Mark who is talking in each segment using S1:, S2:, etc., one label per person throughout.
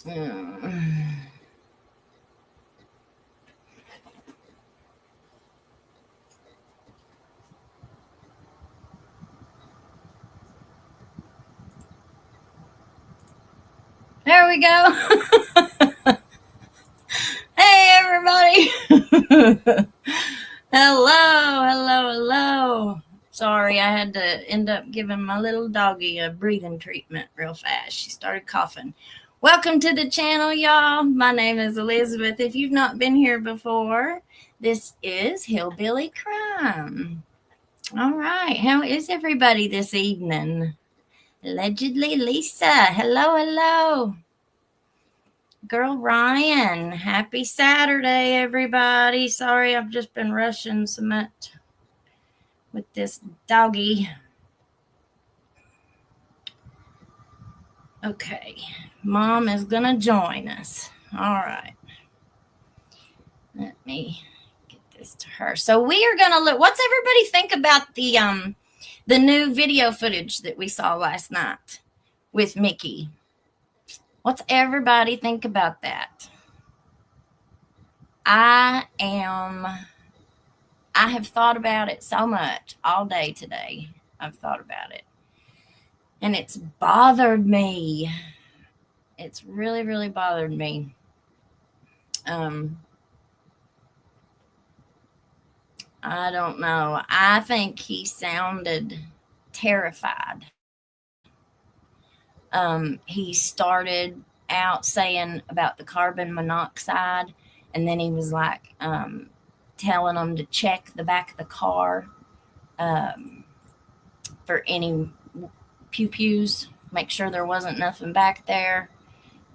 S1: Mm. There we go. Hey, everybody. Hello. Sorry, I had to end up giving my little doggy a breathing treatment real fast. She started coughing. Welcome to the channel, y'all. My name is Elizabeth. If you've not been here before, this is Hillbilly Crime. All right. How is everybody this evening? Allegedly Lisa. Hello. Girl Ryan, happy Saturday, everybody. Sorry, I've just been rushing so much with this doggy. Okay, Mom is gonna join us. All right. Let me get this to her. So we are gonna look. What's everybody think about the new video footage that we saw last night with Mickey? What's everybody think about that? I have thought about it so much all day today. I've thought about it. And it's bothered me. It's really bothered me. I don't know. I think he sounded terrified. He started out saying about the carbon monoxide, and then he was like telling them to check the back of the car for any pew-pews, make sure there wasn't nothing back there.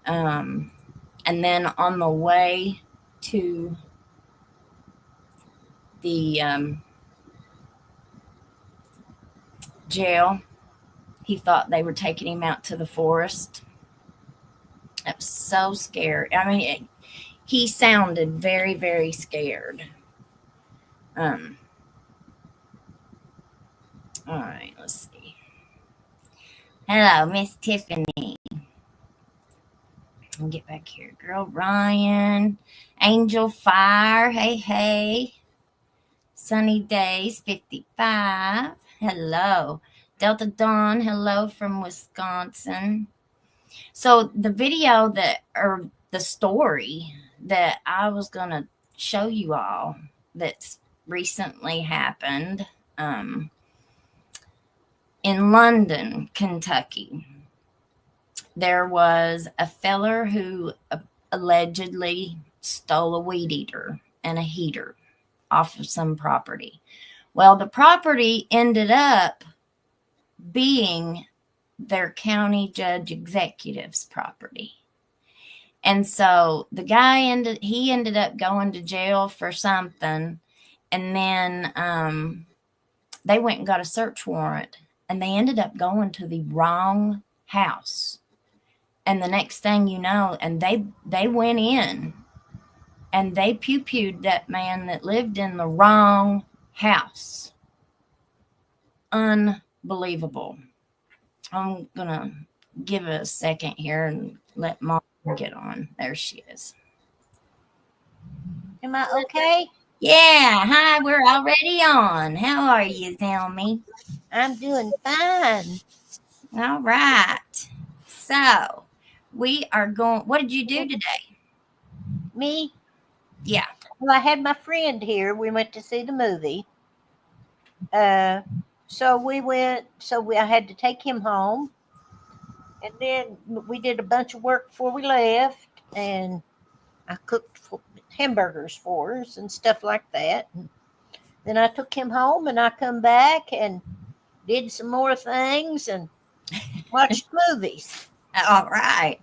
S1: And then on the way to the jail, he thought they were taking him out to the forest. I was so scared. I mean, he sounded very scared. All right, let's see. Hello, Miss Tiffany. I'll get back here. Girl Ryan, Angel Fire, hey. Sunny Days 55. Hello. Delta Dawn, hello from Wisconsin. So the video or the story that I was going to show you all that's recently happened in London, Kentucky. There was a feller who allegedly stole a weed eater and a heater off of some property. Well, the property ended up being their county judge executive's property. And so the guy ended up going to jail for something, and then they went and got a search warrant, and they ended up going to the wrong house. And the next thing you know, and they went in and they pew-pewed that man that lived in the wrong house. Unbelievable. I'm going to give it a second here and let Mom get on. There she is.
S2: Am I okay?
S1: Yeah. Hi, we're already on. How are you, Zelmy?
S2: I'm doing fine.
S1: All right. So we are going. What did you do today?
S2: Me?
S1: Yeah.
S2: Well, I had my friend here. We went to see the movie. So we went. I had to take him home, and then we did a bunch of work before we left, and I cooked hamburgers for us and stuff like that. And then I took him home, and I come back and did some more things and watched movies.
S1: All right.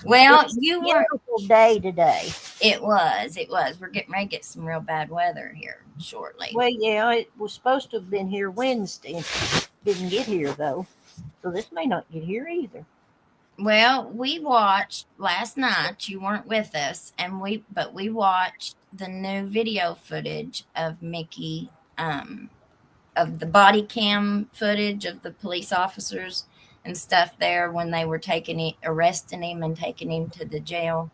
S1: Well, you were.
S2: Beautiful day today.
S1: It was. We're getting ready to get some real bad weather here shortly.
S2: Well, yeah, it was supposed to have been here Wednesday. Didn't get here though, so this may not get here either.
S1: Well, we watched last night. You weren't with us, but we watched the new video footage of Mickey, of the body cam footage of the police officers and stuff there when they were arresting him and taking him to the jail.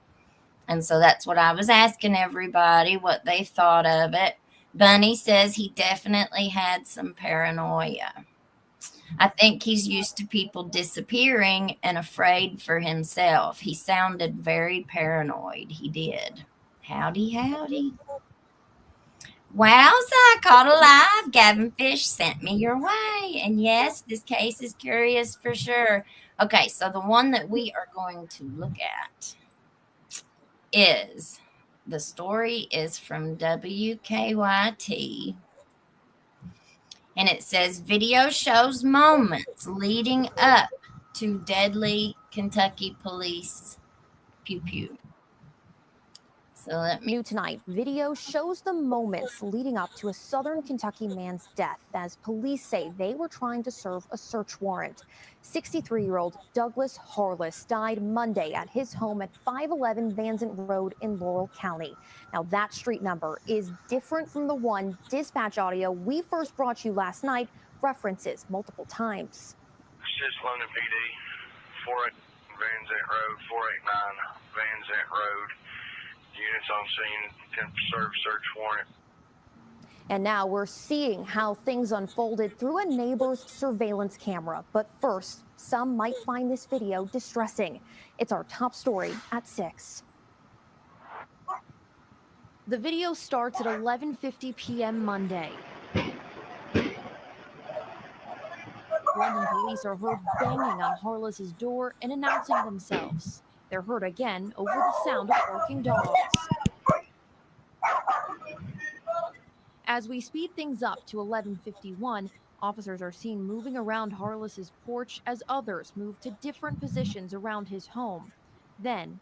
S1: And so that's what I was asking everybody, what they thought of it. Bunny says he definitely had some paranoia. I think he's used to people disappearing and afraid for himself. He sounded very paranoid. He did. Howdy, howdy. Wowza, caught alive. Gavin Fish sent me your way. And yes, this case is curious for sure. Okay, so the one that we are going to look at the story is from WKYT. And it says video shows moments leading up to deadly Kentucky police pew pew. So
S3: New tonight, video shows the moments leading up to a southern Kentucky man's death as police say they were trying to serve a search warrant. 63-year-old Douglas Harless died Monday at his home at 511 Vanzant Road in Laurel County. Now, that street number is different from the one dispatch audio we first brought you last night references multiple times.
S4: This is London PD, 48 Vanzant Road, 489 Vanzant Road. Units on scene, attempt to serve search warrant.
S3: And now we're seeing how things unfolded through a neighbor's surveillance camera. But first, some might find this video distressing. It's our top story at 6. The video starts at 11:50 p.m. Monday. London police are heard banging on Harless's door and announcing themselves. They're heard again over the sound of barking dogs. As we speed things up to 11:51, officers are seen moving around Harless's porch as others move to different positions around his home. Then,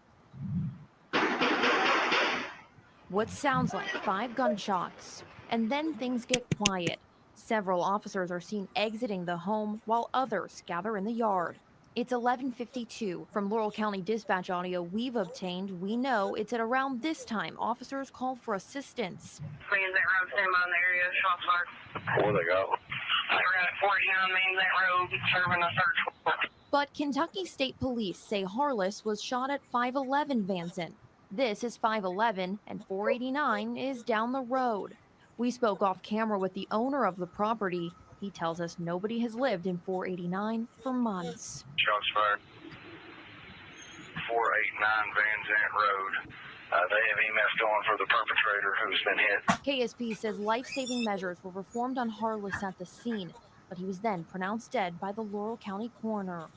S3: what sounds like 5 gunshots, and then things get quiet. Several officers are seen exiting the home while others gather in the yard. It's 11:52. From Laurel County dispatch audio we've obtained, we know it's at around this time officers called for assistance.
S5: Vanzant Road, stand by in the area, shots fired.
S4: Where they go?
S5: They were at 49 Vanzant Road, serving a search warrant.
S3: But Kentucky State Police say Harless was shot at 511 Vanzant. This is 511, and 489 is down the road. We spoke off camera with the owner of the property. He tells us nobody has lived in 489 for months.
S4: Shots fired. 489 Vanzant Road. They have EMS going for the perpetrator who's been hit.
S3: KSP says life-saving measures were performed on Harless at the scene, but he was then pronounced dead by the Laurel County coroner.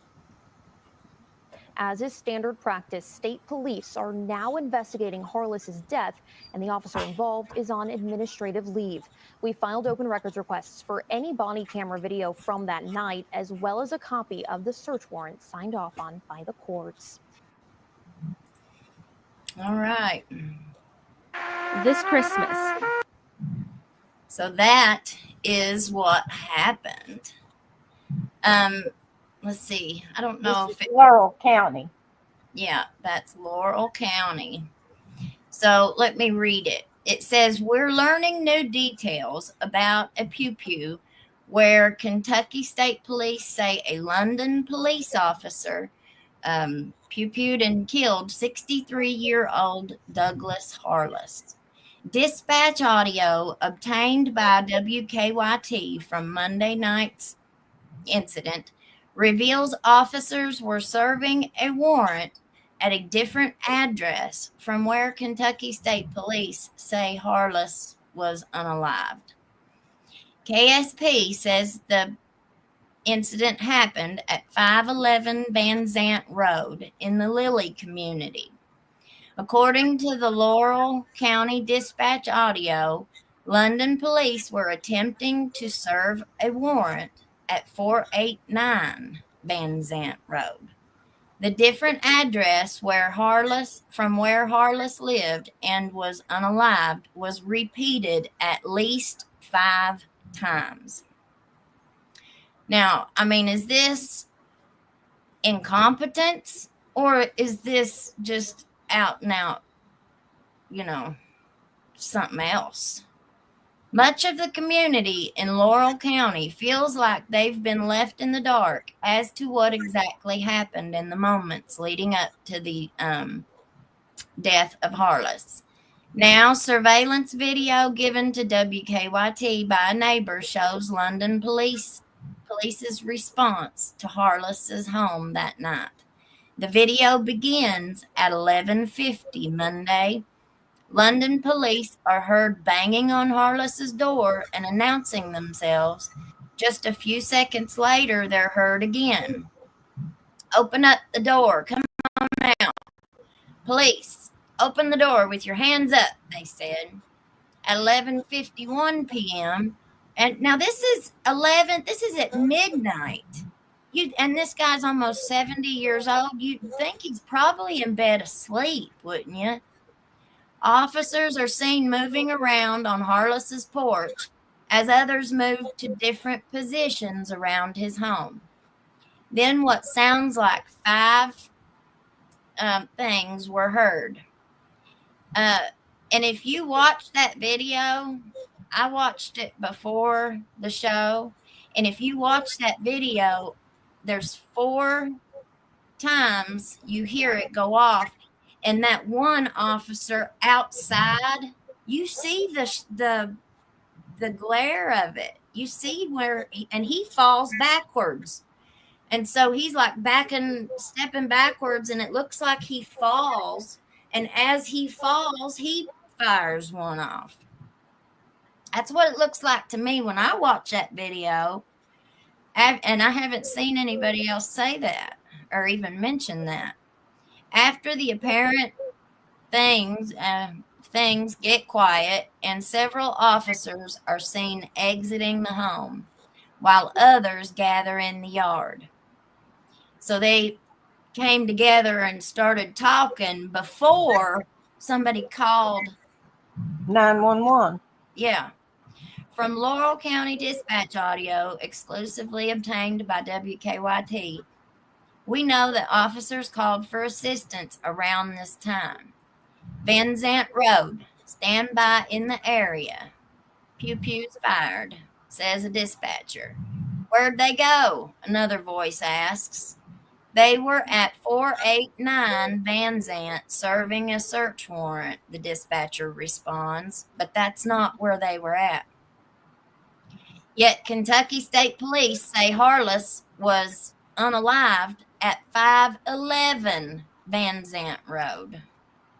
S3: As is standard practice, state police are now investigating Harless's death, and the officer involved is on administrative leave. We filed open records requests for any body camera video from that night, as well as a copy of the search warrant signed off on by the courts.
S1: all right.
S3: This Christmas.
S1: So that is what happened. Let's see. I don't know
S2: This
S1: if
S2: is Laurel County.
S1: Yeah, that's Laurel County. So let me read it. It says, we're learning new details about a pew-pew where Kentucky State Police say a London police officer pew-pewed and killed 63-year-old Douglas Harless. Dispatch audio obtained by WKYT from Monday night's incident reveals officers were serving a warrant at a different address from where Kentucky State Police say Harless was unalived. KSP says the incident happened at 511 Vanzant Road in the Lilly community. According to the Laurel County dispatch audio, London police were attempting to serve a warrant at 489 Vanzant Road. The different address from where Harless lived and was unalived was repeated at least 5 times. Now, I mean, is this incompetence or is this just out and out, something else? Much of the community in Laurel County feels like they've been left in the dark as to what exactly happened in the moments leading up to the death of Harless. Now, surveillance video given to WKYT by a neighbor shows London police's response to Harless's home that night. The video begins at 11:50 Monday. London police are heard banging on Harless's door and announcing themselves. Just a few seconds later, they're heard again. Open up the door. Come on out. Police, open the door with your hands up, they said. At 11:51 p.m. And now this is at midnight. And this guy's almost 70 years old. You'd think he's probably in bed asleep, wouldn't you? Officers are seen moving around on Harless's porch as others move to different positions around his home. Then what sounds like five things were heard. And if you watch that video, I watched it before the show, and if you watch that video, there's 4 times you hear it go off, and that one officer outside, you see the glare of it. You see where he falls backwards. And so he's like stepping backwards, and it looks like he falls. And as he falls, he fires one off. That's what it looks like to me when I watch that video. And I haven't seen anybody else say that or even mention that. After the apparent things get quiet, and several officers are seen exiting the home while others gather in the yard. So they came together and started talking before somebody called
S2: 911.
S1: Yeah. From Laurel County Dispatch audio exclusively obtained by WKYT, we know that officers called for assistance around this time. Van Zant Road, stand by in the area. Pew pews fired, says a dispatcher. Where'd they go? Another voice asks. They were at 489 Van Zant serving a search warrant, the dispatcher responds, but that's not where they were at. Yet Kentucky State Police say Harless was unalived at 511 Van Zant Road.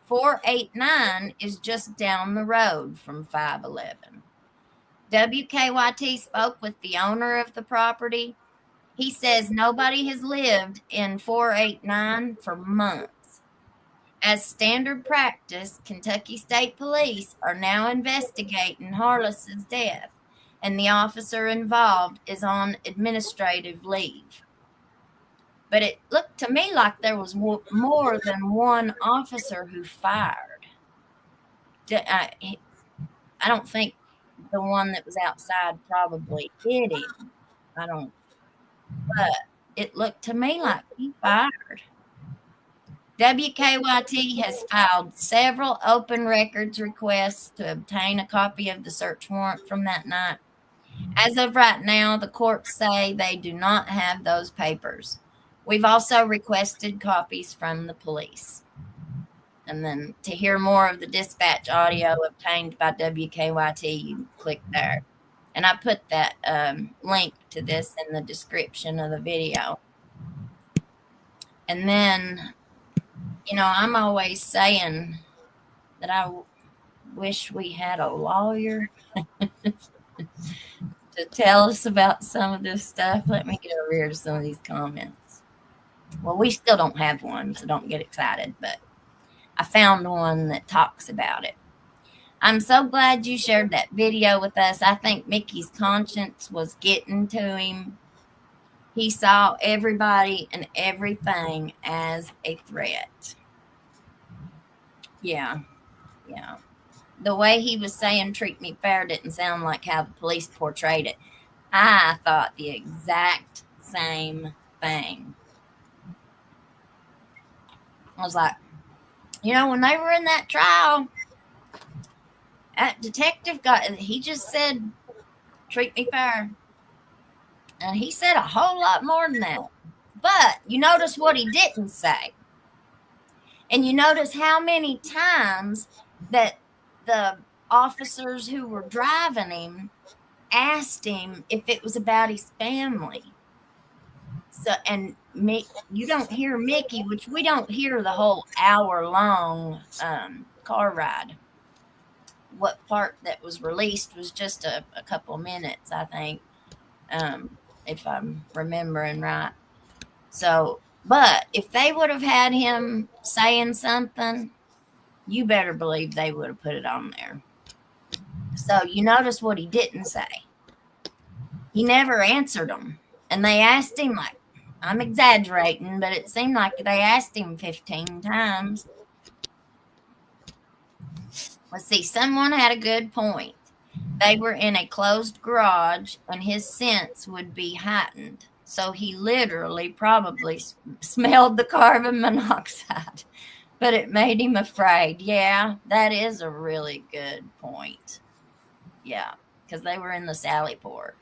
S1: 489 is just down the road from 511. WKYT spoke with the owner of the property. He says nobody has lived in 489 for months. As standard practice, Kentucky State Police are now investigating Harless's death, and the officer involved is on administrative leave. But it looked to me like there was more than one officer who fired. I don't think the one that was outside probably hit him. But it looked to me like he fired. WKYT has filed several open records requests to obtain a copy of the search warrant from that night. As of right now, the courts say they do not have those papers. We've also requested copies from the police. And then to hear more of the dispatch audio obtained by WKYT, you click there. And I put that link to this in the description of the video. And then, I'm always saying that I wish we had a lawyer to tell us about some of this stuff. Let me get over here to some of these comments. Well, we still don't have one, so don't get excited, but I found one that talks about it. I'm so glad you shared that video with us. I think Mickey's conscience was getting to him. He saw everybody and everything as a threat. Yeah. The way he was saying treat me fair didn't sound like how the police portrayed it. I thought the exact same thing. I was like, when they were in that trial, That detective he just said, treat me fair. And he said a whole lot more than that. But you notice what he didn't say. And you notice how many times that the officers who were driving him asked him if it was about his family. So, and you don't hear Mickey, which we don't hear the whole hour-long car ride. What part that was released was just a couple minutes, I think, if I'm remembering right. So, but if they would have had him saying something, you better believe they would have put it on there. So you notice what he didn't say. He never answered them. And they asked him, like, I'm exaggerating, but it seemed like they asked him 15 times. Let's see, someone had a good point. They were in a closed garage and his sense would be heightened. So he literally probably smelled the carbon monoxide, but it made him afraid. Yeah, that is a really good point. Yeah, because they were in the Sally Port.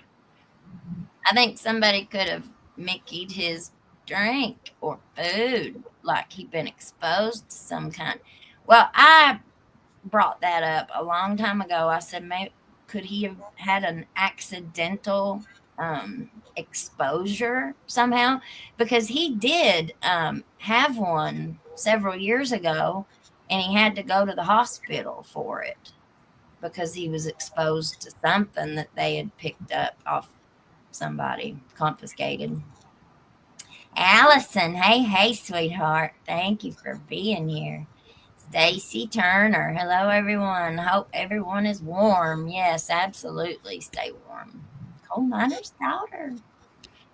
S1: I think somebody could have Mickey'd his drink or food, like he'd been exposed to some kind. Well, I brought that up a long time ago. I said, maybe could he have had an accidental exposure somehow? Because he did have one several years ago, and he had to go to the hospital for it because he was exposed to something that they had picked up off somebody, confiscated. Allison, hey, sweetheart. Thank you for being here. Stacy Turner, hello, everyone. Hope everyone is warm. Yes, absolutely. Stay warm. Coal miner's daughter.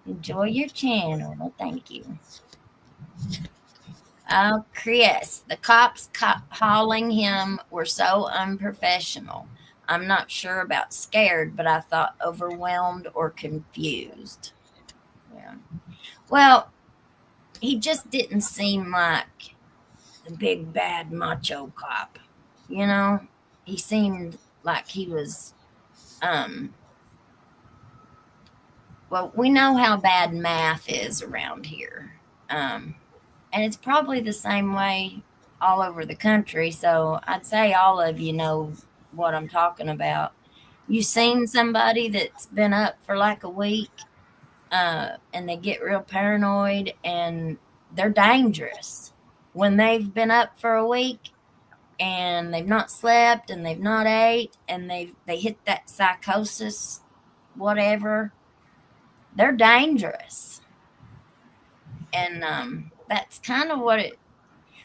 S1: Enjoy your channel. Well, thank you. Oh, Chris, the cops hauling him were so unprofessional. I'm not sure about scared, but I thought overwhelmed or confused. Yeah. Well, he just didn't seem like the big bad macho cop. You know, he seemed like he was well, we know how bad math is around here. And it's probably the same way all over the country. So I'd say all of you know what I'm talking about. You seen somebody that's been up for like a week and they get real paranoid and they're dangerous. When they've been up for a week and they've not slept and they've not ate and they hit that psychosis, whatever, they're dangerous. And that's kind of what it,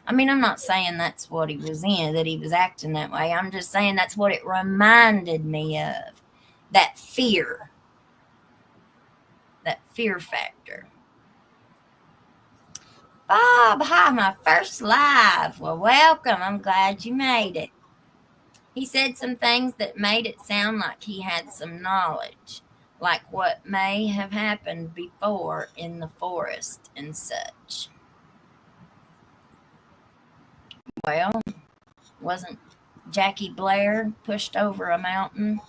S1: I mean, I'm not saying that's what he was in, that he was acting that way. I'm just saying that's what it reminded me of. That fear factor. Bob, hi, my first live. Well, welcome. I'm glad you made it. He said some things that made it sound like he had some knowledge, like what may have happened before in the forest and such. Well, wasn't Jackie Blair pushed over a mountain?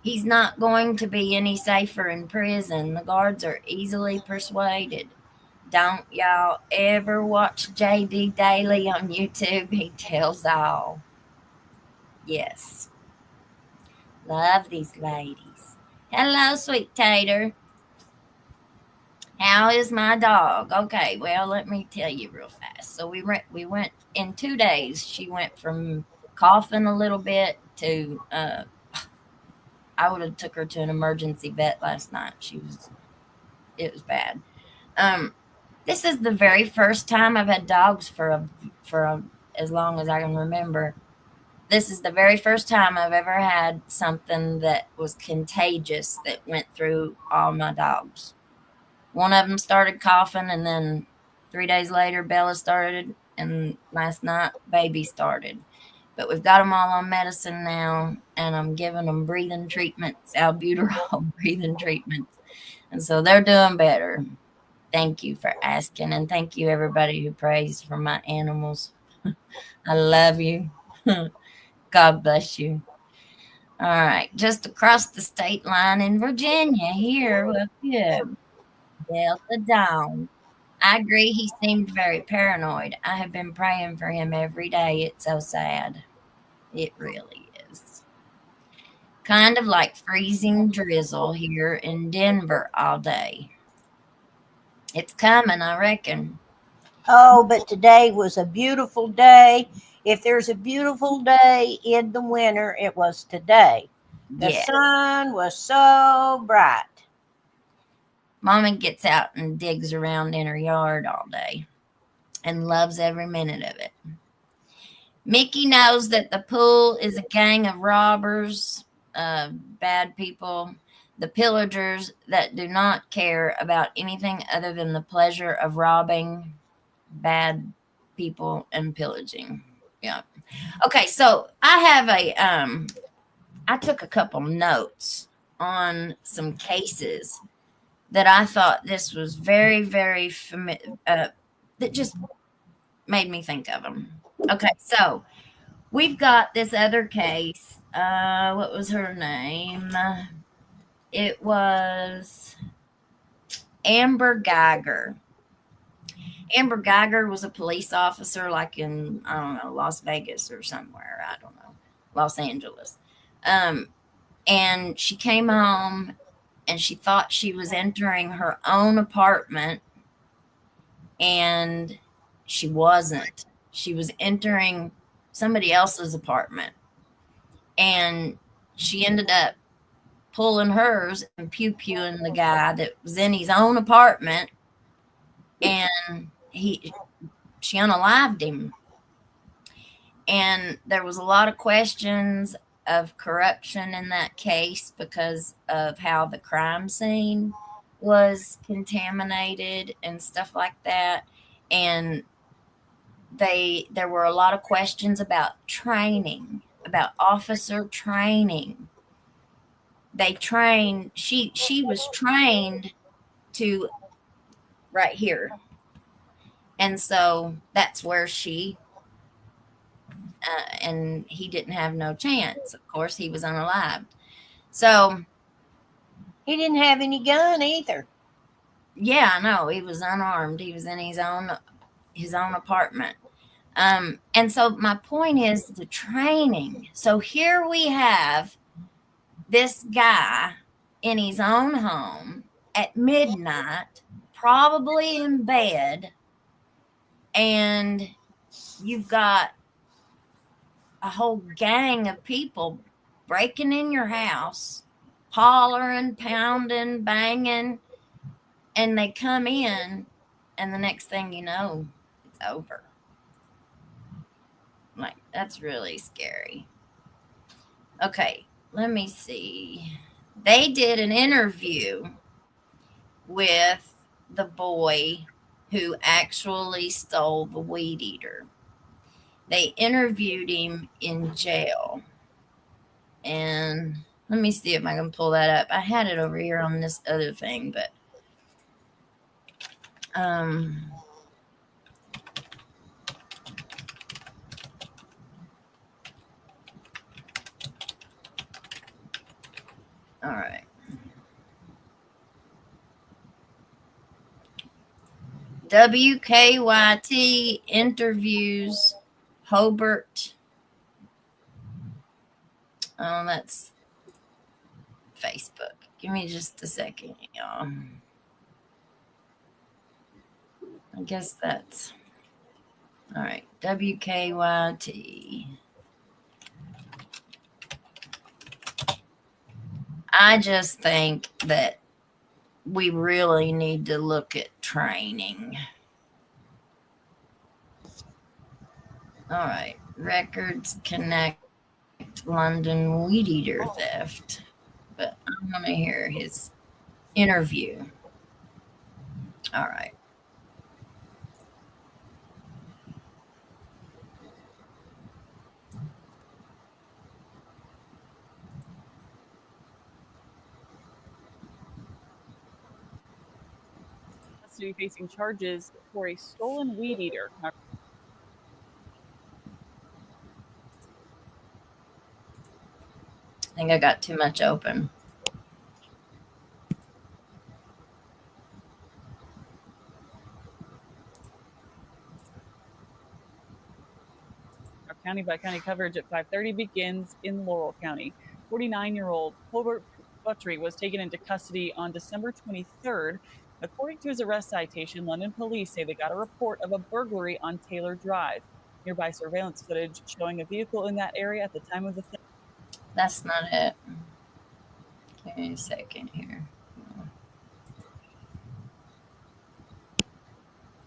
S1: He's not going to be any safer in prison. The guards are easily persuaded. Don't y'all ever watch JD Daily on YouTube. He tells all. Yes. Love these ladies. Hello, sweet tater. How is my dog? Okay, well, let me tell you real fast. So we went in 2 days. She went from coughing a little bit to I would have took her to an emergency vet last night. It was bad. This is the very first time I've had dogs for as long as I can remember. This is the very first time I've ever had something that was contagious that went through all my dogs. One of them started coughing, and then 3 days later, Bella started, and last night, Baby started. But we've got them all on medicine now, and I'm giving them breathing treatments, albuterol breathing treatments. And so they're doing better. Thank you for asking, and thank you, everybody who prays for my animals. I love you. God bless you. All right, just across the state line in Virginia here. Well, good. Delta Dawn. I agree. He seemed very paranoid. I have been praying for him every day. It's so sad. It really is. Kind of like freezing drizzle here in Denver all day. It's coming, I reckon.
S2: Oh, but today was a beautiful day. If there's a beautiful day in the winter, it was today. The
S1: Yeah.
S2: sun was so bright.
S1: Mommy gets out and digs around in her yard all day and loves every minute of it. Mickey knows that the pool is a gang of robbers, bad people, the pillagers that do not care about anything other than the pleasure of robbing bad people and pillaging. Yeah. Okay, so I took a couple notes on some cases that I thought this was very, very familiar, that just made me think of them. Okay, so we've got this other case. What was her name? It was Amber Geiger. Amber Geiger was a police officer, like in, I don't know, Las Vegas or somewhere. I don't know, Los Angeles. And she came home and she thought she was entering her own apartment, and she wasn't. She was entering somebody else's apartment, and she ended up pulling hers and pew-pewing the guy that was in his own apartment, and she unalived him. And there was a lot of questions of corruption in that case because of how the crime scene was contaminated and stuff like that. And there were a lot of questions about training, about officer training. She was trained to right here. And so that's where and he didn't have no chance. Of course, he was unalived. So,
S2: He didn't have any gun either.
S1: yeah, I know. He was unarmed. He was in his own apartment. And so my point is the training. So here we have this guy in his own home at midnight, probably in bed, and you've got a whole gang of people breaking in your house, hollering, pounding, banging, and they come in, and the next thing you know, it's over. Like, that's really scary. Okay, let me see. They did an interview with the boy who actually stole the weed eater. They interviewed him in jail. And let me see if I can pull that up. I had it over here on this other thing, but all right. WKYT interviews Hobart. Oh, that's Facebook. Give me just a second, y'all. I guess that's all right. WKYT. I just think that we really need to look at training. All right. Records connect London weed eater theft. But I want to hear his interview. All right.
S6: Facing charges for a stolen weed eater.
S1: I think I got too much open.
S6: Our county by county coverage at 5:30 begins in Laurel County. 49-year-old Hobart Buttery was taken into custody on December 23rd. According to his arrest citation, London police say they got a report of a burglary on Taylor Drive. Nearby surveillance footage showing a vehicle in that area at the time of the theft.
S1: That's not it. Give me a second here.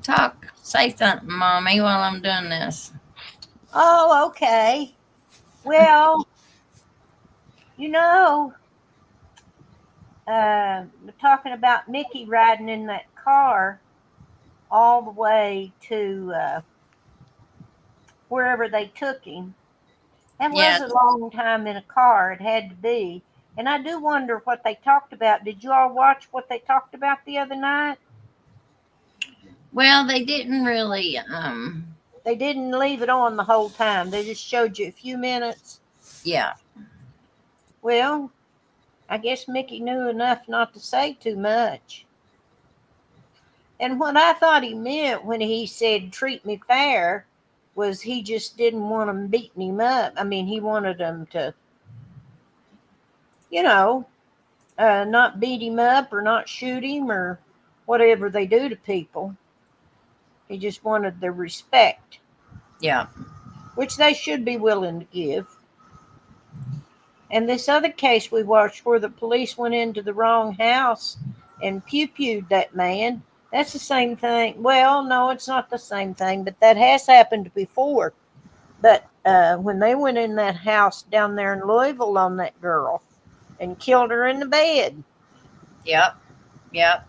S1: Talk. Say something, Mommy, while I'm doing this.
S2: Oh, okay. Well, you know, we're talking about Mickey riding in that car all the way to wherever they took him. That
S1: Yeah.
S2: was a long time in a car. It had to be. And I do wonder what they talked about. Did you all watch what they talked about the other night?
S1: Well, they didn't really.
S2: They didn't leave it on the whole time. They just showed you a few minutes.
S1: Yeah.
S2: Well, I guess Mickey knew enough not to say too much. And what I thought he meant when he said treat me fair was he just didn't want them beating him up. I mean, he wanted them to, not beat him up or not shoot him or whatever they do to people. He just wanted the respect.
S1: Yeah.
S2: Which they should be willing to give. And this other case we watched where the police went into the wrong house and pew-pewed that man, that's the same thing. Well, no, it's not the same thing, but that has happened before. But when they went in that house down there in Louisville on that girl and killed her in the bed.
S1: Yep. All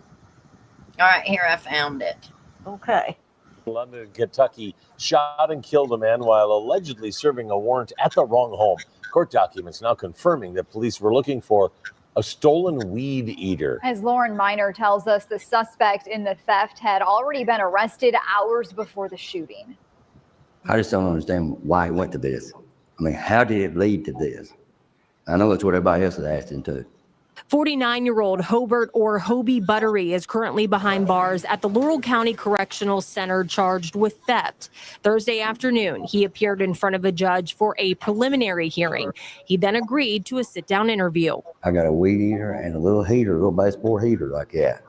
S1: right, here, I found it.
S2: Okay.
S7: London, Kentucky, shot and killed a man while allegedly serving a warrant at the wrong home. Court documents now confirming that police were looking for a stolen weed eater.
S8: As Lauren Miner tells us, the suspect in the theft had already been arrested hours before the shooting.
S9: I just don't understand why it went to this. I mean, how did it lead to this? I know that's what everybody else is asking too.
S10: 49-year-old Hobart or Hobie Buttery is currently behind bars at the Laurel County Correctional Center charged with theft. Thursday afternoon, he appeared in front of a judge for a preliminary hearing. He then agreed to a sit-down interview.
S9: I got a weed eater and a little heater, a little baseboard heater like that.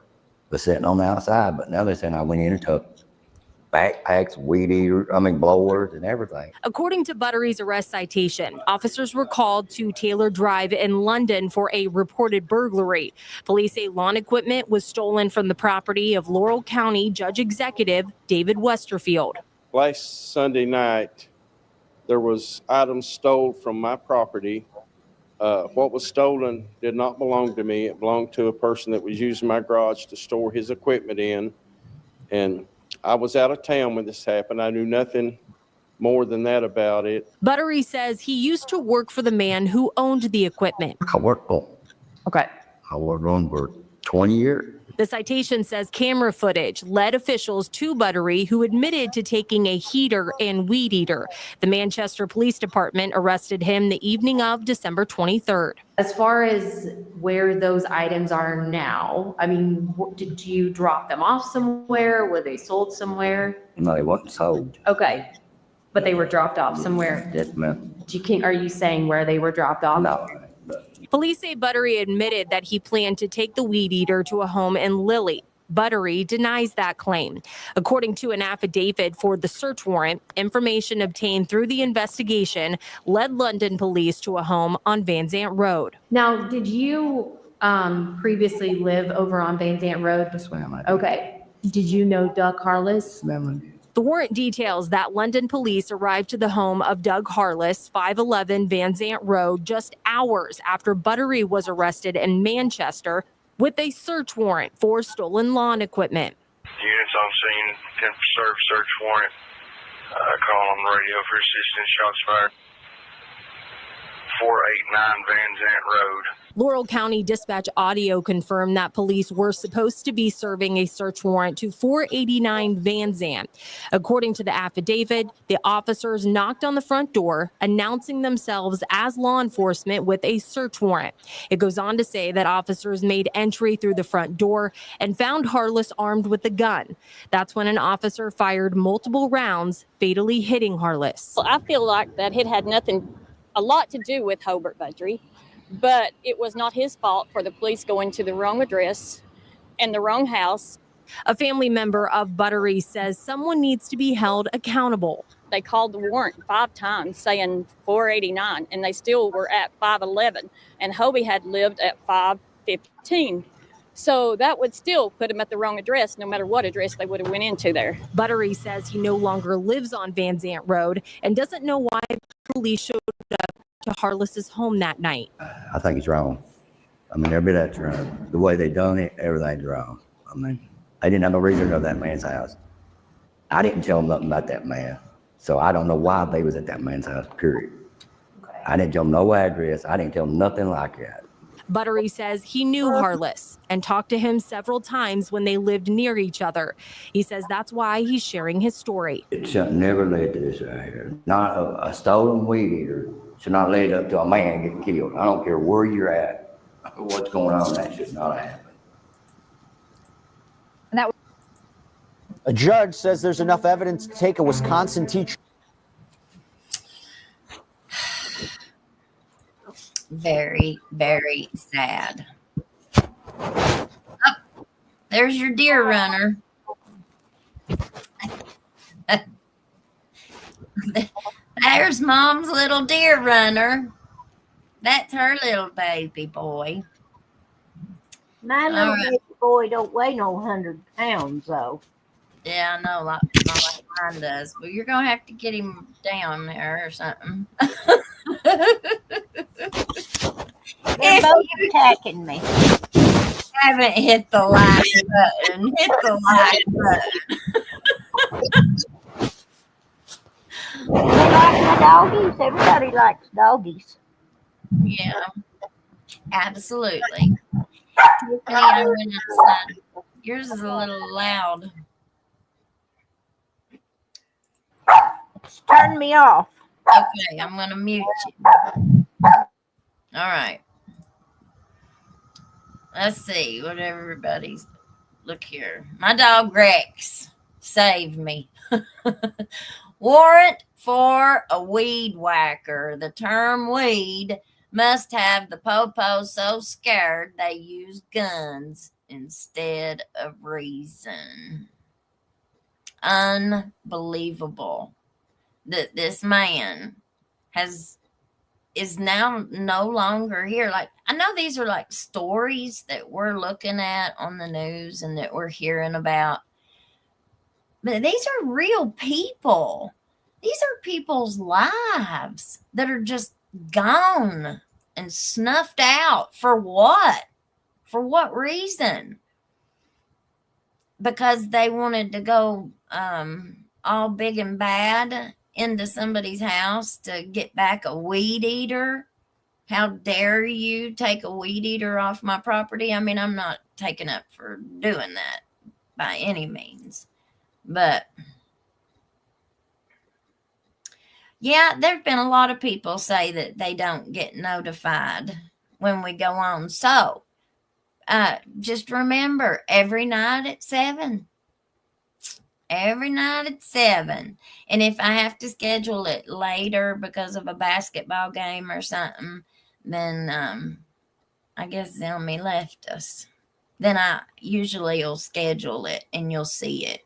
S9: Was sitting on the outside, but now they're saying I went in and took backpacks, blowers and everything.
S10: According to Buttery's arrest citation, officers were called to Taylor Drive in London for a reported burglary. Police say lawn equipment was stolen from the property of Laurel County Judge Executive David Westerfield.
S11: Last Sunday night, there was items stolen from my property. What was stolen did not belong to me. It belonged to a person that was using my garage to store his equipment in. And I was out of town when this happened. I knew nothing more than that about it.
S10: Buttery says he used to work for the man who owned the equipment.
S9: I worked for him.
S10: Okay.
S9: I worked on for 20 years.
S10: The citation says camera footage led officials to Buttery, who admitted to taking a heater and weed eater. The Manchester Police Department arrested him the evening of December 23rd.
S12: As far as where those items are now, I mean, did you drop them off somewhere? Were they sold somewhere?
S9: No, they wasn't sold.
S12: Okay, but they were dropped off somewhere.
S9: Yes, ma'am.
S12: Are you saying where they were dropped off?
S9: No.
S10: Police say Buttery admitted that he planned to take the weed eater to a home in Lilly. Buttery denies that claim. According to an affidavit for the search warrant, information obtained through the investigation led London police to a home on Van Zant Road.
S12: Now, did you previously live over on Van Zant Road?
S9: Yes, ma'am.
S12: Okay. Did you know Doug Harless?
S9: Ma'am.
S10: The warrant details that London police arrived to the home of Doug Harless, 511 Van Zant Road, just hours after Buttery was arrested in Manchester with a search warrant for stolen lawn equipment.
S4: Units on scene, 10 serve search warrant. Call on the radio for assistance, shots fired. 489 Van Zant Road.
S10: Laurel County Dispatch audio confirmed that police were supposed to be serving a search warrant to 489 Van Zant. According to the affidavit, the officers knocked on the front door, announcing themselves as law enforcement with a search warrant. It goes on to say that officers made entry through the front door and found Harless armed with a gun. That's when an officer fired multiple rounds, fatally hitting Harless.
S13: Well, I feel like that it had a lot to do with Hobart Budry, but it was not his fault for the police going to the wrong address and the wrong house.
S10: A family member of Buttery says someone needs to be held accountable.
S13: They called the warrant 5 times saying 489, and they still were at 511, and Hobie had lived at 515. So that would still put him at the wrong address, no matter what address they would have went into there.
S10: Buttery says he no longer lives on Van Zant Road and doesn't know why police showed up to Harless's home that night.
S9: I think it's wrong. I mean, every bit that's wrong. The way they done it, everything's wrong. I mean, they didn't have no reason to go to that man's house. I didn't tell them nothing about that man, so I don't know why they was at that man's house, period. Okay. I didn't tell them no address. I didn't tell them nothing like that.
S10: Buttery says he knew Harless and talked to him several times when they lived near each other. He says that's why he's sharing his story.
S9: It should never led to this right here. Not a stolen weed eater should not lead up to a man getting killed. I don't care where you're at, what's going on, that should not happen.
S14: A judge says there's enough evidence to take a Wisconsin teacher.
S1: Very, very sad. Oh, there's your deer runner. There's Mom's little deer runner. That's her little baby boy.
S2: My little baby boy don't weigh no 100 pounds, though.
S1: Yeah, I know, like mine does. Well, you're going to have to get him down there or something.
S2: They're both attacking me.
S1: Haven't hit the like button. Hit the like button.
S2: You like my doggies? Everybody likes doggies.
S1: Yeah, absolutely. I went outside. Yours is a little loud.
S2: It's turned me off.
S1: Okay, I'm going to mute you. All right. Let's see what everybody's. Look here. My dog Rex saved me. Warrant for a weed whacker. The term weed must have the popo so scared they use guns instead of reason. Unbelievable that this man is now no longer here. Like, I know these are like stories that we're looking at on the news and that we're hearing about, but these are real people. These are people's lives that are just gone and snuffed out. For what? For what reason? Because they wanted to go all big and bad into somebody's house to get back a weed eater. How dare you take a weed eater off my property? I mean, I'm not taking up for doing that by any means. But yeah, there's been a lot of people say that they don't get notified when we go on. So just remember, every night at 7. Every night at 7. And if I have to schedule it later because of a basketball game or something, then I guess Zelmy left us. Then I usually will schedule it and you'll see it.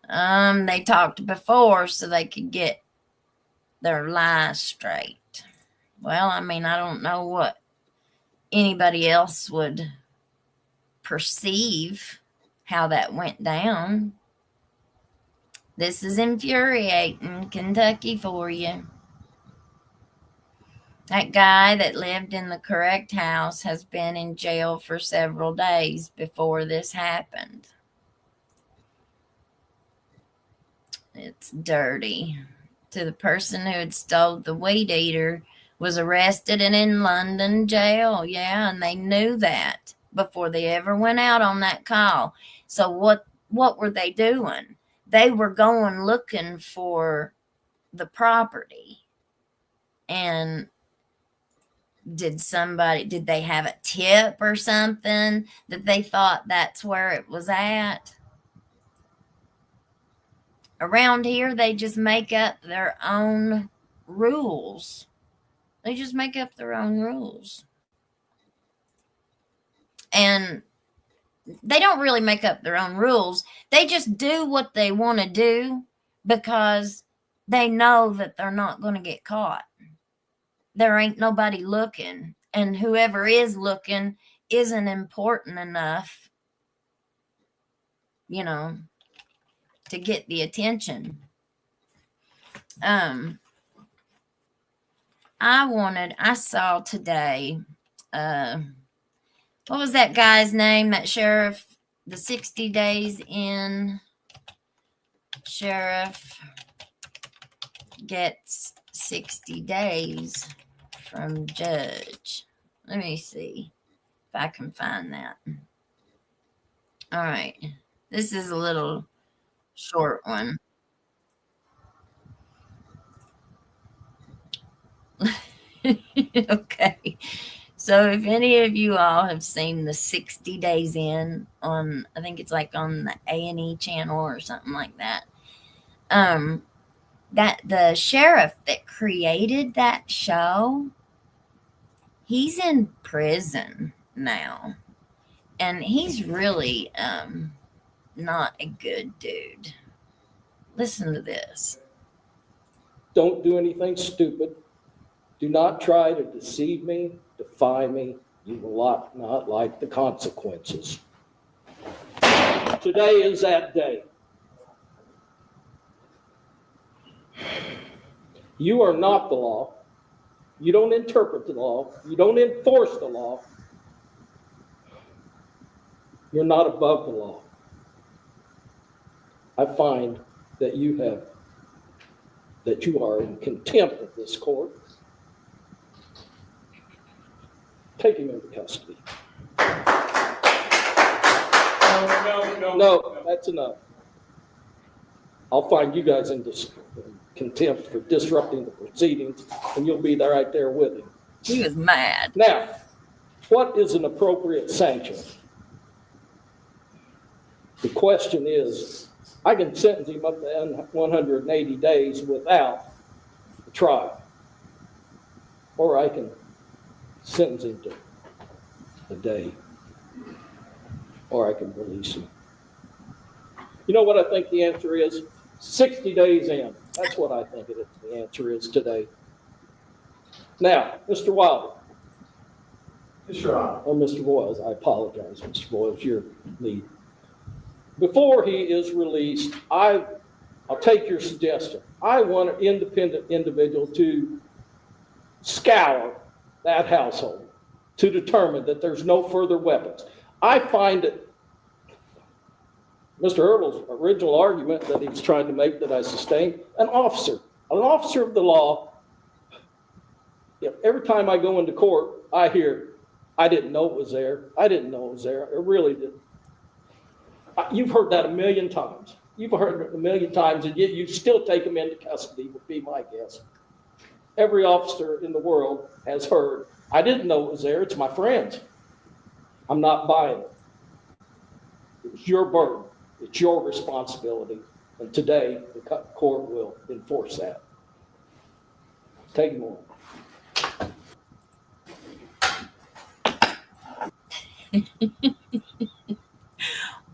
S1: They talked before so they could get their lies straight. Well, I mean, I don't know what anybody else would perceive how that went down. This is infuriating Kentucky for you. That guy that lived in the correct house has been in jail for several days before this happened. It's dirty. to the person who had stole the weed eater was arrested and in London jail. Yeah, and they knew that before they ever went out on that call. So what were they doing? They were going looking for the property. And did they have a tip or something that they thought that's where it was at? Around here, they just make up their own rules. They just make up their own rules. And they don't really make up their own rules. They just do what they want to do because they know that they're not going to get caught. There ain't nobody looking. And whoever is looking isn't important enough, to get the attention. I saw today, what was that guy's name? That sheriff, the 60 days in sheriff gets 60 days from judge. Let me see if I can find that. All right. This is a little short one. Okay. So if any of you all have seen the 60 Days In on, I think it's like on the A&E channel or something like that, that the sheriff that created that show, he's in prison now. And he's really not a good dude. Listen to this.
S15: Don't do anything stupid. Do not try to deceive me, defy me. You will not like the consequences. Today is that day. You are not the law. You don't interpret the law. You don't enforce the law. You're not above the law. I find that you are in contempt of this court. Take him into custody. No, that's enough. I'll find you guys in contempt for disrupting the proceedings, and you'll be right there with him.
S1: He was mad.
S15: Now, what is an appropriate sanction? The question is, I can sentence him up to 180 days without a trial, or I can sentence him to a day, or I can release him. You know what I think the answer is? 60 days in. That's what I think the answer is today. Now, Mr. Wilder.
S16: Yes, Your Honor.
S15: Or Mr. Boyles, I apologize, Mr. Boyles, your lead. Before he is released, I'll take your suggestion. I want an independent individual to scour that household to determine that there's no further weapons. I find it, Mr. Ertle's original argument that he was trying to make that I sustained, an officer of the law, every time I go into court, I hear, I didn't know it was there. I didn't know it was there. I really didn't. You've heard that a million times. You've heard it a million times, and yet you still take them into custody, would be my guess. Every officer in the world has heard, I didn't know it was there. It's my friends. I'm not buying it. It's your burden. It's your responsibility. And today, the court will enforce that. Take him on.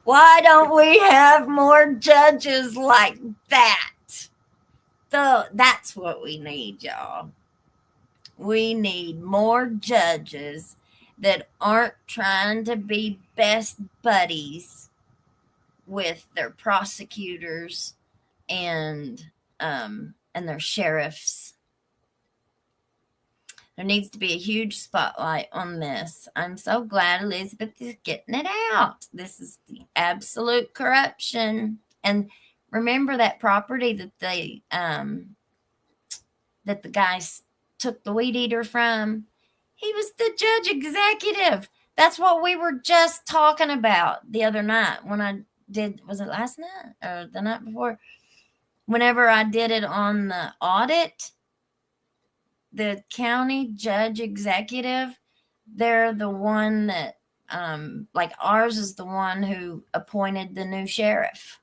S1: Why don't we have more judges like that? So that's what we need, y'all. We need more judges that aren't trying to be best buddies with their prosecutors and their sheriffs. There needs to be a huge spotlight on this. I'm so glad Elizabeth is getting it out. This is the absolute corruption. And remember that property that they that the guy took the weed eater from, he was the judge executive. That's what we were just talking about the other night when I did, was it last night or the night before? Whenever I did it on the audit, the county judge executive, they're the one that, like ours is the one who appointed the new sheriff.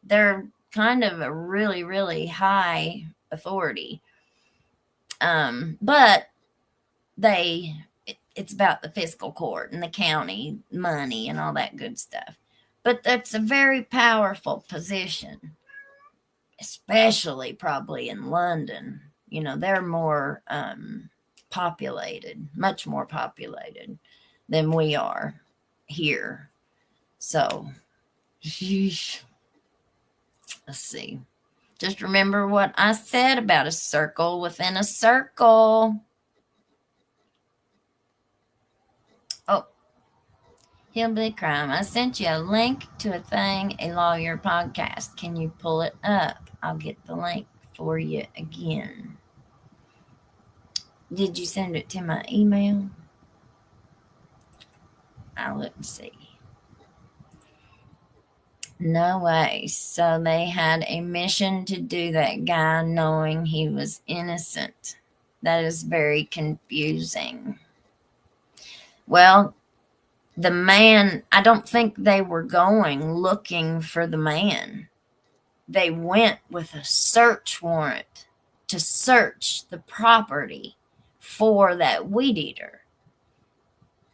S1: They're kind of a really, really high authority. But it's about the fiscal court and the county money and all that good stuff. But that's a very powerful position, especially probably in London. You know, they're more populated, much more populated than we are here. So, let's see. Just remember what I said about a circle within a circle. Oh, Hillbilly Crime. I sent you a link to a thing, a lawyer podcast. Can you pull it up? I'll get the link for you again. Did you send it to my email? I'll look and see. No way. So they had a mission to do that guy knowing he was innocent. That is very confusing. Well, the man, I don't think they were going looking for the man. They went with a search warrant to search the property for that weed eater.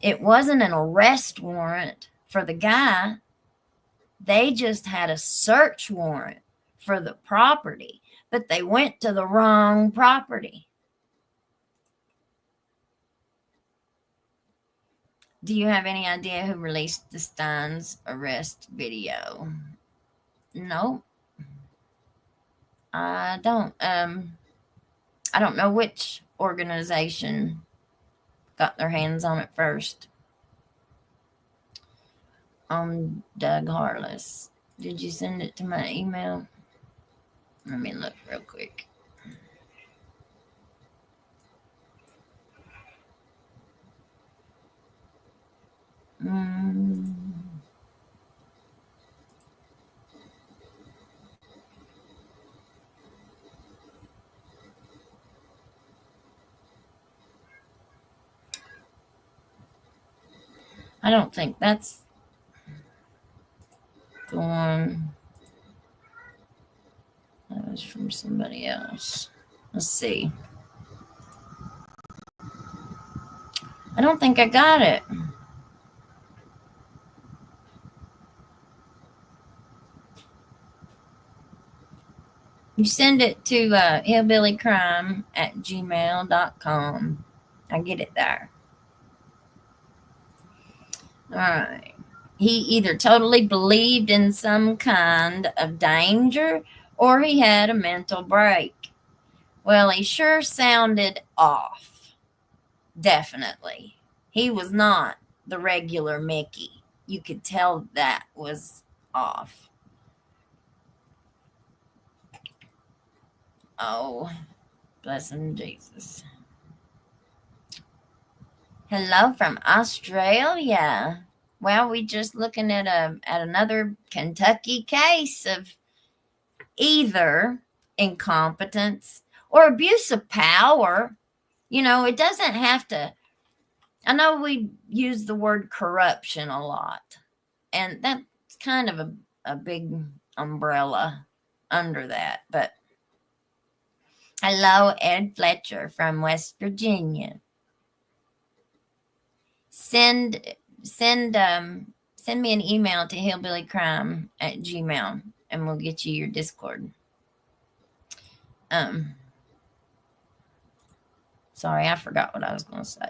S1: It wasn't an arrest warrant for the guy. They just had a search warrant for the property, but they went to the wrong property. Do you have any idea who released the Steins arrest video? No, I don't. I don't know which organization got their hands on it first. Doug Harless. Did you send it to my email? Let me look real quick. I don't think that's the one. That was from somebody else. Let's see. I don't think I got it. You send it to hillbillycrime@gmail.com. I get it there. All right. He either totally believed in some kind of danger or he had a mental break. Well, he sure sounded off. Definitely. He was not the regular Mickey. You could tell that was off. Oh, bless him, Jesus. Hello from Australia. Well, we just looking at another Kentucky case of either incompetence or abuse of power. You know, it doesn't have to. I know we use the word corruption a lot, and that's kind of a big umbrella under that. But hello, Ed Fletcher from West Virginia. Send me an email to hillbillycrime@gmail.com and we'll get you your Discord. Sorry, I forgot what I was going to say.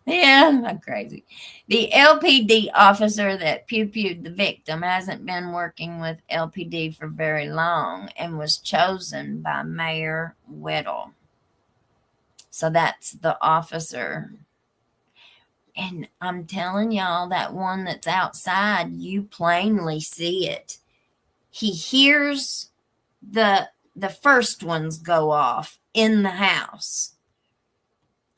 S1: Yeah, I'm crazy. The LPD officer that pew-pewed the victim hasn't been working with LPD for very long and was chosen by Mayor Weddle. So that's the officer. And I'm telling y'all, that one that's outside, you plainly see it. He hears the first ones go off in the house.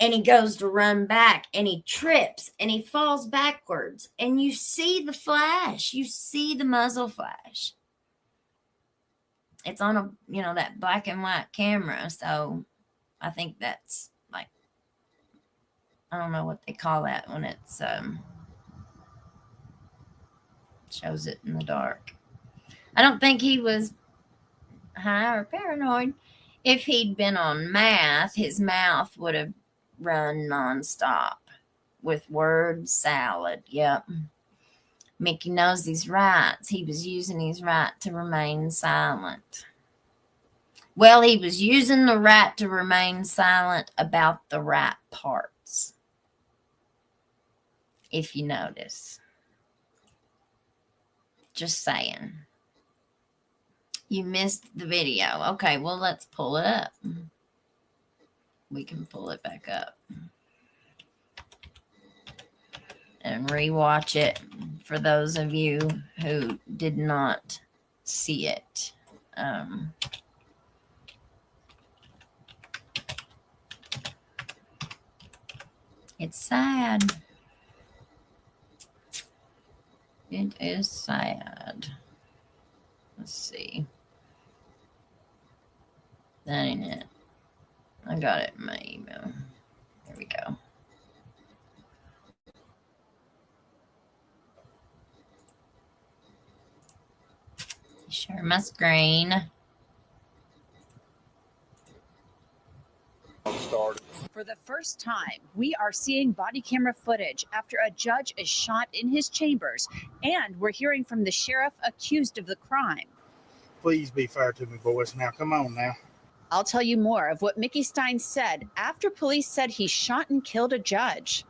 S1: And he goes to run back and he trips and he falls backwards. And you see the flash. You see the muzzle flash. It's on a, that black and white camera. So I think that's like, I don't know what they call that when it's shows it in the dark. I don't think he was high or paranoid. If he'd been on meth, his mouth would have run nonstop with word salad. Yep. Mickey knows his rights. He was using his right to remain silent. Well, he was using the right to remain silent about the right parts. If you notice. Just saying. You missed the video. Okay, well, let's pull it up. We can pull it back up. And rewatch it for those of you who did not see it. It's sad. It is sad. Let's see. That ain't it. I got it in my email. There we go. Share my screen.
S17: For the first time, we are seeing body camera footage after a judge is shot in his chambers, and we're hearing from the sheriff accused of the crime.
S18: Please be fair to me, boys. Now, come on now.
S17: I'll tell you more of what Mickey Stein said after police said he shot and killed a judge.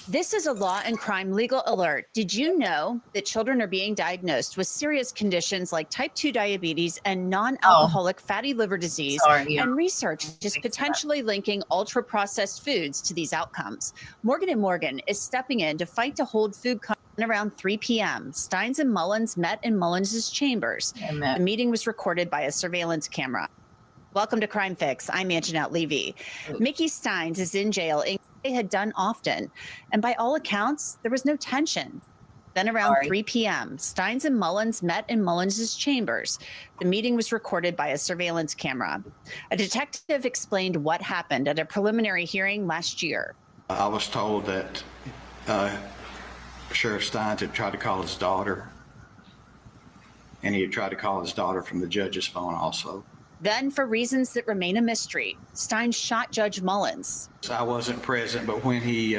S17: This is a law and crime legal alert. Did you know that children are being diagnosed with serious conditions like type 2 diabetes and non-alcoholic fatty liver disease? And research is potentially linking ultra-processed foods to these outcomes. Morgan & Morgan is stepping in to fight to hold food around 3 p.m. Steins and Mullins met in Mullins' chambers. The meeting was recorded by a surveillance camera. Welcome to Crime Fix. I'm Anjanette Levy. Mickey Steins is in jail in they had done often. And by all accounts, there was no tension. Then around 3 p.m., Steins and Mullins met in Mullins' chambers. The meeting was recorded by a surveillance camera. A detective explained what happened at a preliminary hearing last year.
S19: I was told that Sheriff Steins had tried to call his daughter, and he had tried to call his daughter from the judge's phone also.
S17: Then, for reasons that remain a mystery, Stein shot Judge Mullins.
S19: I wasn't present, but when he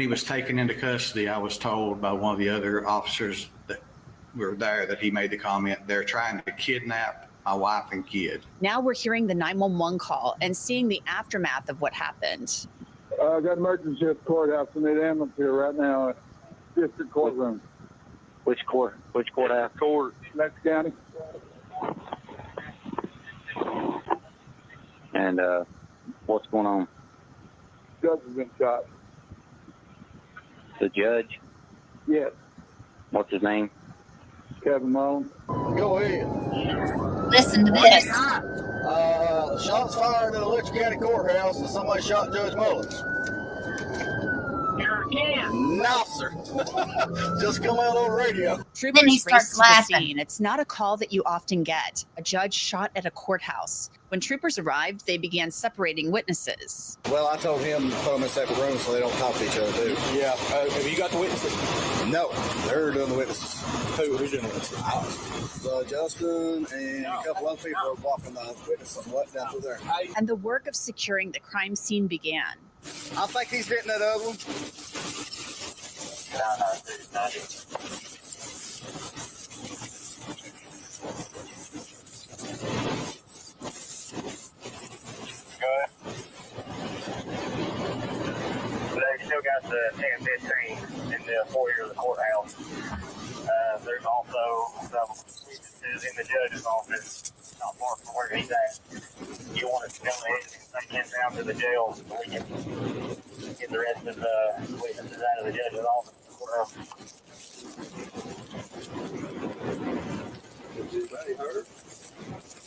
S19: was taken into custody, I was told by one of the other officers that were there that he made the comment, they're trying to kidnap my wife and kid.
S17: Now we're hearing the 911 call and seeing the aftermath of what happened.
S20: I got emergency at the courthouse. I need an ambulance here right now. District courtroom.
S21: Which court? Which courthouse?
S20: Court, Lex County.
S21: And what's going on?
S20: Judge has been shot.
S21: The judge?
S20: Yes.
S21: What's his name?
S20: Kevin Mullins.
S18: Go ahead.
S1: Listen to this.
S18: Shots fired at a Lex County courthouse and somebody shot Judge Mullins. No, sir. Just come out on radio.
S17: Troopers raced to the scene. It's not a call that you often get. A judge shot at a courthouse. When troopers arrived, they began separating witnesses.
S18: Well, I told him to put them in separate rooms so they don't talk to each other, too. Yeah. Have you got the witnesses? No. They're doing the witnesses. Who's doing the witnesses? Justin and a couple other people are walking the witnesses down through there.
S17: And the work of securing the crime scene began.
S18: I think he's getting that other one.
S4: They still got the 10-15 in the foyer of the courthouse. There's also some witnesses in the judge's office, not far from where he's at. You want us to go ahead and take him down to the jail so we can get the rest of the witnesses out of the judge's office.
S20: Is anybody hurt?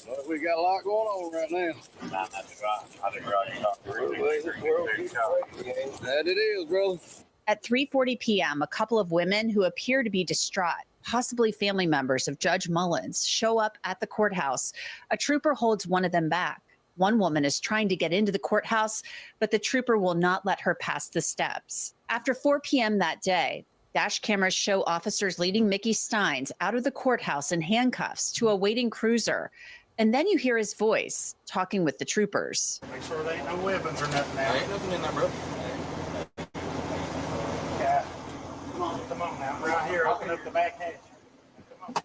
S18: But we got a lot going on right now. That it is, brother.
S17: At 3:40 p.m., a couple of women who appear to be distraught, possibly family members of Judge Mullins, show up at the courthouse. A trooper holds one of them back. One woman is trying to get into the courthouse, but the trooper will not let her pass the steps. After 4 p.m. that day, dash cameras show officers leading Mickey Steins out of the courthouse in handcuffs to a waiting cruiser. And then you hear his voice talking with the troopers.
S5: Make sure there ain't no weapons or nothing now.
S22: There ain't nothing in there, bro.
S5: Yeah. Come on now. Right here, open up the back hatch. Come on.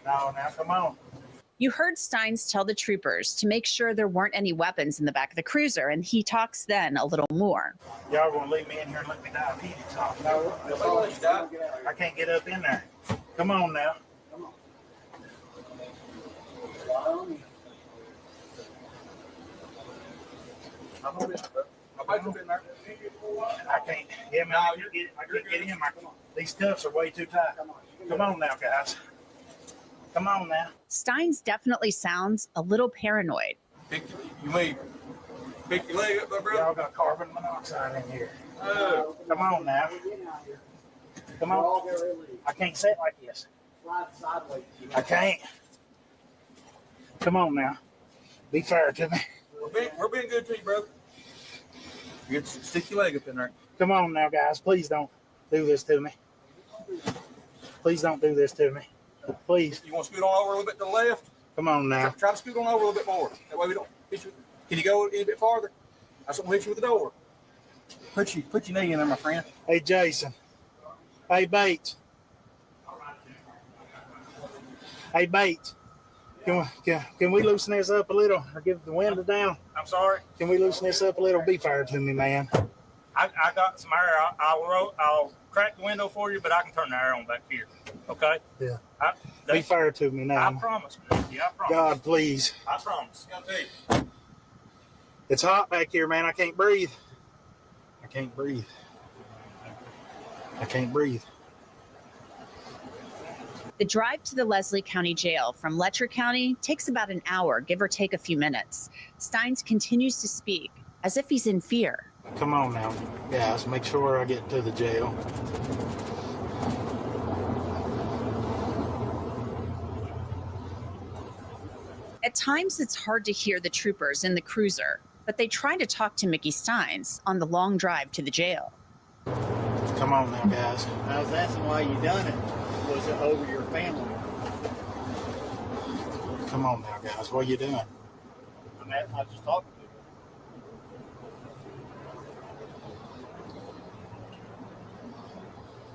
S5: No, now come on.
S17: You heard Steins tell the troopers to make sure there weren't any weapons in the back of the cruiser, and he talks then a little more.
S5: Y'all gonna leave me in here and let me die of heat talk? No, I can't get up in there. Come on now. Come on. I'm over there, bro. My bike's up in there. I can't. Yeah, man, I can't get in. These cuffs are way too tight. Come on now, guys. Come on now.
S17: Steins definitely sounds a little paranoid.
S22: You may pick your leg up, my brother.
S5: Y'all got carbon monoxide in here. Come on now. Come on. I can't say it like this. I can't. Come on now. Be fair to me.
S22: We're being good to you, brother. You get stick your leg up in there.
S5: Come on now, guys. Please don't do this to me. Please don't do this to me. Please.
S22: You want to scoot on over a little bit to the left?
S5: Come on now.
S22: Try to scoot on over a little bit more. That way we don't hit you. Can you go a bit farther? That's what will hit you with the door. Put your knee in there, my friend.
S5: Hey, Jason. Hey, Bates. Hey, Bates. Can we loosen this up a little or give the window down?
S22: I'm sorry.
S5: Can we loosen this up a little? Be fair to me, man.
S22: I got some air. I'll crack the window for you, but I can turn the air on back here. Okay?
S5: Yeah. Be fair to me now.
S22: I promise. Yeah, I promise.
S5: God, please.
S22: I promise.
S5: It's hot back here, man. I can't breathe. I can't breathe. I can't breathe.
S17: The drive to the Leslie County Jail from Letcher County takes about an hour, give or take a few minutes. Steins continues to speak as if he's in fear.
S5: Come on now, guys. Make sure I get to the jail.
S17: At times, it's hard to hear the troopers in the cruiser, but they try to talk to Mickey Steins on the long drive to the jail.
S5: Come on now, guys.
S23: I was asking why you done it. Was it over your family?
S5: Come on now, guys. What are you doing?
S23: I just talked to you.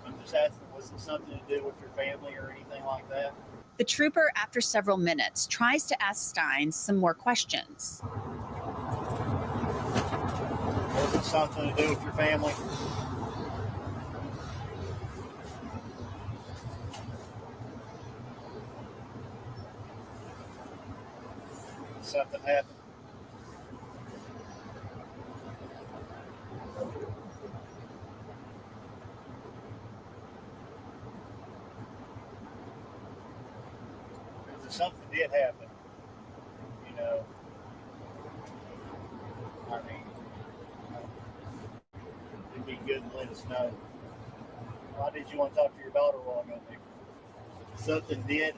S23: I'm just asking, was it something to do with your family or anything like that?
S17: The trooper, after several minutes, tries to ask Steins some more questions.
S23: Was it something to do with your family? Something happened? Because something did happen, you know, I mean, it'd be good to let us know. Why did you want to talk to your daughter while ago? Something did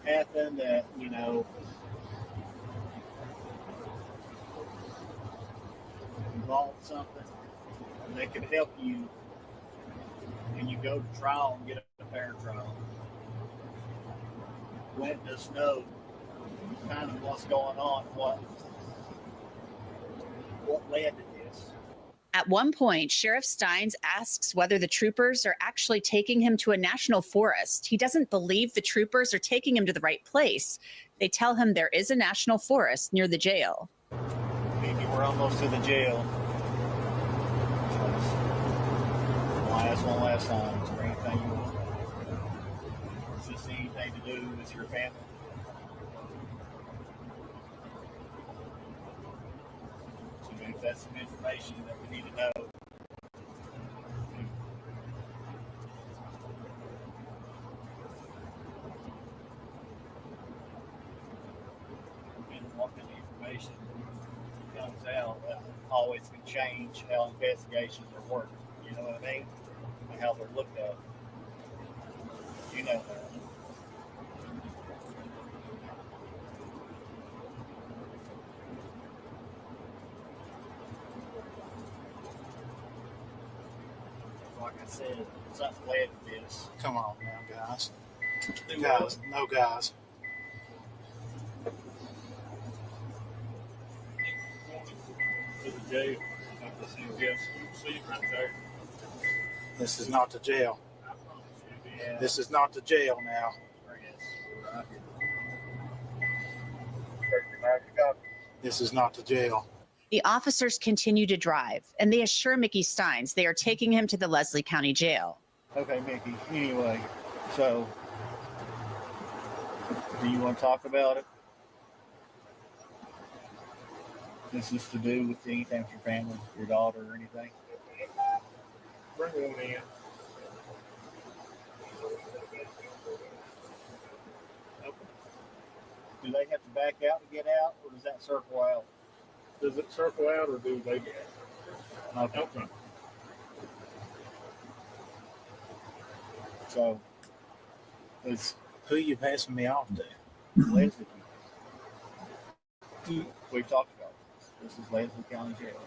S23: happen that, you know, involved something that could help you when you go to trial and get a fair trial. Let us know kind of what's going on, what led to this.
S17: At one point, Sheriff Steins asks whether the troopers are actually taking him to a national forest. He doesn't believe the troopers are taking him to the right place. They tell him there is a national forest near the jail.
S23: Maybe we're almost to the jail. I'll ask one last time. Is there anything you want? Is this anything to do with your family? that's some information that we need to know. And what kind of information comes out that always can change how investigations are worked. You know what I mean? And how they're looked at. You know that. Like I said, something led to this.
S5: Come on now, guys. Guys, no guys.
S23: To the jail. See right there.
S5: This is not the jail.
S23: Yeah.
S5: This is not the jail now. This is not the jail.
S17: The officers continue to drive, and they assure Mickey Steins they are taking him to the Leslie County Jail.
S23: Okay, Mickey. Anyway, so do you want to talk about it? Is this to do with anything with your family, your daughter, or anything? Bring it on in. Do they have to back out to get out, or does that circle out? Does it circle out, or do they get out? Okay. So, it's
S5: Who you passing me off to?
S23: Leslie. We've talked about this. This is Leslie County Jail.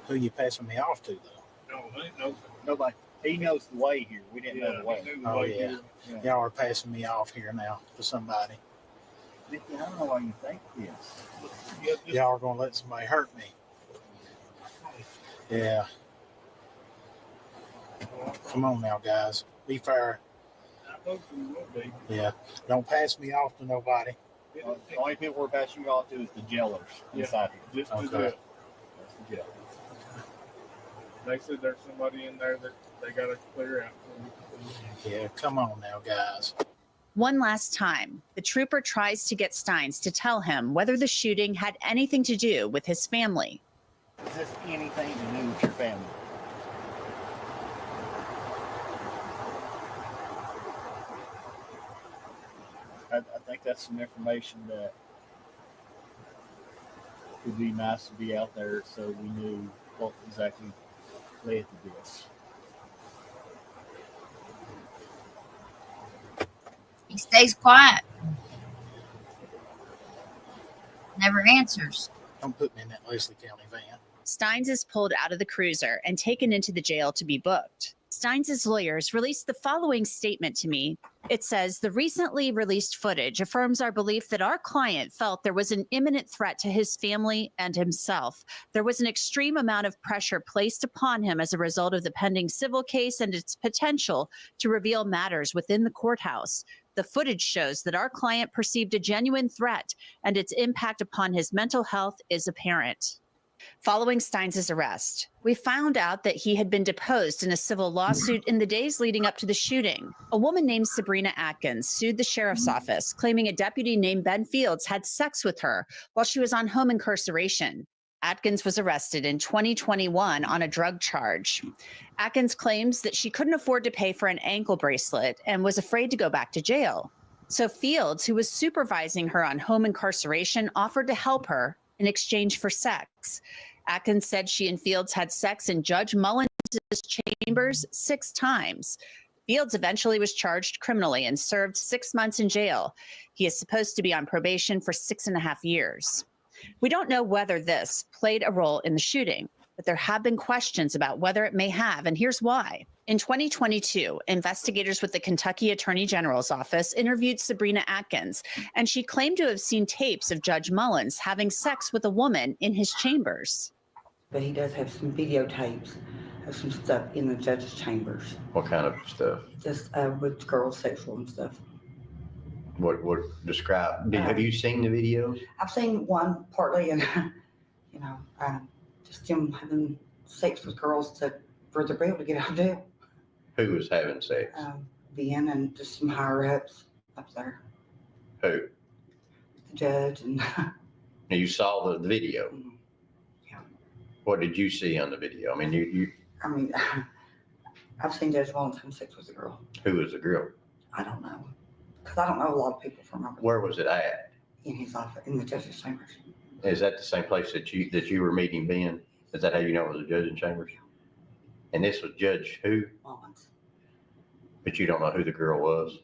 S5: Who you passing me off to, though?
S23: No, nobody. He knows the way here. We didn't know the way.
S5: Oh, yeah. Y'all are passing me off here now to somebody.
S23: Mickey, I don't know why you think this.
S5: Y'all are going to let somebody hurt me. Yeah. Come on now, guys. Be fair.
S23: I hope you will be.
S5: Yeah. Don't pass me off to nobody.
S23: The only people we're passing you off to is the jailers inside here.
S5: Just
S23: okay. That's the jail. They said there's somebody in there that they got to clear out.
S5: Yeah, come on now, guys.
S17: One last time, the trooper tries to get Steins to tell him whether the shooting had anything to do with his family.
S23: Is this anything to do with your family? I think that's some information that would be nice to be out there so we knew what exactly led to this.
S1: He stays quiet. Never answers.
S5: Don't put me in that Leslie County van.
S17: Steins is pulled out of the cruiser and taken into the jail to be booked. Steins' lawyers released the following statement to me. It says, the recently released footage affirms our belief that our client felt there was an imminent threat to his family and himself. There was an extreme amount of pressure placed upon him as a result of the pending civil case and its potential to reveal matters within the courthouse. The footage shows that our client perceived a genuine threat, and its impact upon his mental health is apparent. Following Steins' arrest, we found out that he had been deposed in a civil lawsuit in the days leading up to the shooting. A woman named Sabrina Atkins sued the sheriff's office, claiming a deputy named Ben Fields had sex with her while she was on home incarceration. Atkins was arrested in 2021 on a drug charge. Atkins claims that she couldn't afford to pay for an ankle bracelet and was afraid to go back to jail. So Fields, who was supervising her on home incarceration, offered to help her in exchange for sex. Atkins said she and Fields had sex in Judge Mullins' chambers 6 times. Fields eventually was charged criminally and served 6 months in jail. He is supposed to be on probation for 6.5 years. We don't know whether this played a role in the shooting, but there have been questions about whether it may have, and here's why. In 2022, investigators with the Kentucky Attorney General's office interviewed Sabrina Atkins, and she claimed to have seen tapes of Judge Mullins having sex with a woman in his chambers.
S3: But he does have some videotapes of some stuff in the judge's chambers.
S6: What kind of stuff?
S3: Just with girls' sexual and stuff.
S6: What describe? Have you seen the videos?
S3: I've seen one partly, and just him having sex with girls for their bail to get out of jail.
S6: Who was having sex?
S3: Ben and just some higher ups up there.
S6: Who?
S3: The judge and.
S6: You saw the video.
S3: Yeah.
S6: What did you see on the video? I mean, you
S3: I mean, I've seen Judge Wallens have sex with a girl.
S6: who was the girl?
S3: I don't know. Because I don't know a lot of people from over
S6: Where was it at?
S3: in his office, in the judge's chambers.
S6: Is that the same place that you were meeting Ben? Is that how you know it was a judge in chambers? And this was Judge who?
S3: Wallens.
S6: But you don't know who the girl was.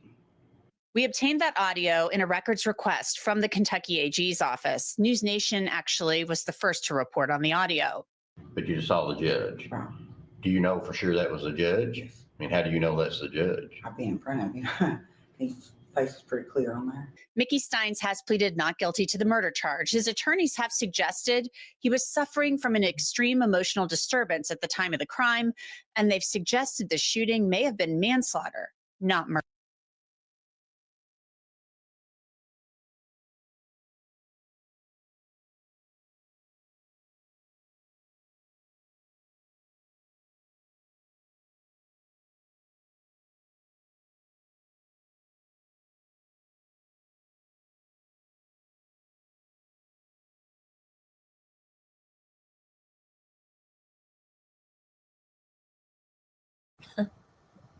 S17: We obtained that audio in a records request from the Kentucky AG's office. News Nation actually was the first to report on the audio.
S6: But you just saw the judge.
S3: Right.
S6: Do you know for sure that was the judge?
S3: Yes.
S6: I mean, how do you know that's the judge?
S3: I'd be in front of you. His face is pretty clear on there.
S17: Mickey Steins has pleaded not guilty to the murder charge. His attorneys have suggested he was suffering from an extreme emotional disturbance at the time of the crime, and they've suggested the shooting may have been manslaughter, not murder.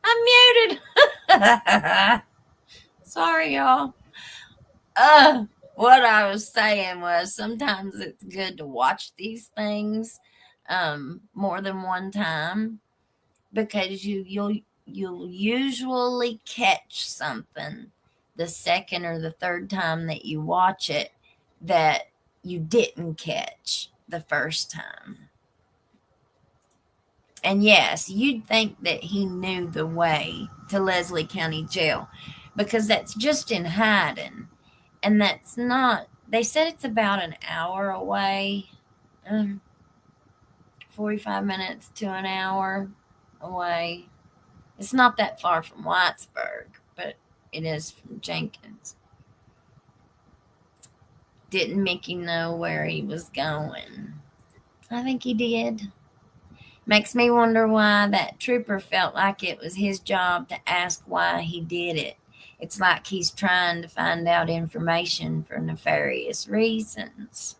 S1: I'm muted. Sorry, y'all. What I was saying was sometimes it's good to watch these things more than one time, because you'll usually catch something the second or the third time that you watch it that you didn't catch the first time. And yes, you'd think that he knew the way to Leslie County Jail, because that's just in hiding. And that's not, they said it's about an hour away, 45 minutes to an hour away. It's not that far from Whitesburg, but it is from Jenkins. Didn't Mickey know where he was going? I think he did. Makes me wonder why that trooper felt like it was his job to ask why he did it. It's like he's trying to find out information for nefarious reasons.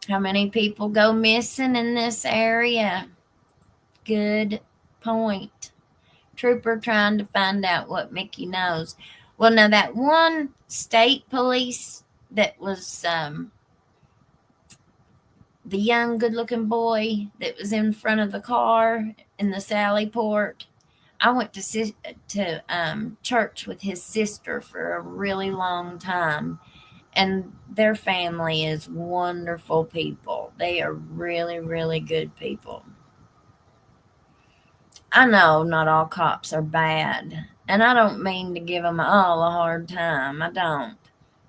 S1: How many people go missing in this area? Good point. Trooper trying to find out what Mickey knows. Well, now that one state police that was the young, good-looking boy that was in front of the car in the Sally Port, I went to church with his sister for a really long time, and their family is wonderful people. They are really, really good people. I know not all cops are bad, and I don't mean to give them all a hard time. I don't.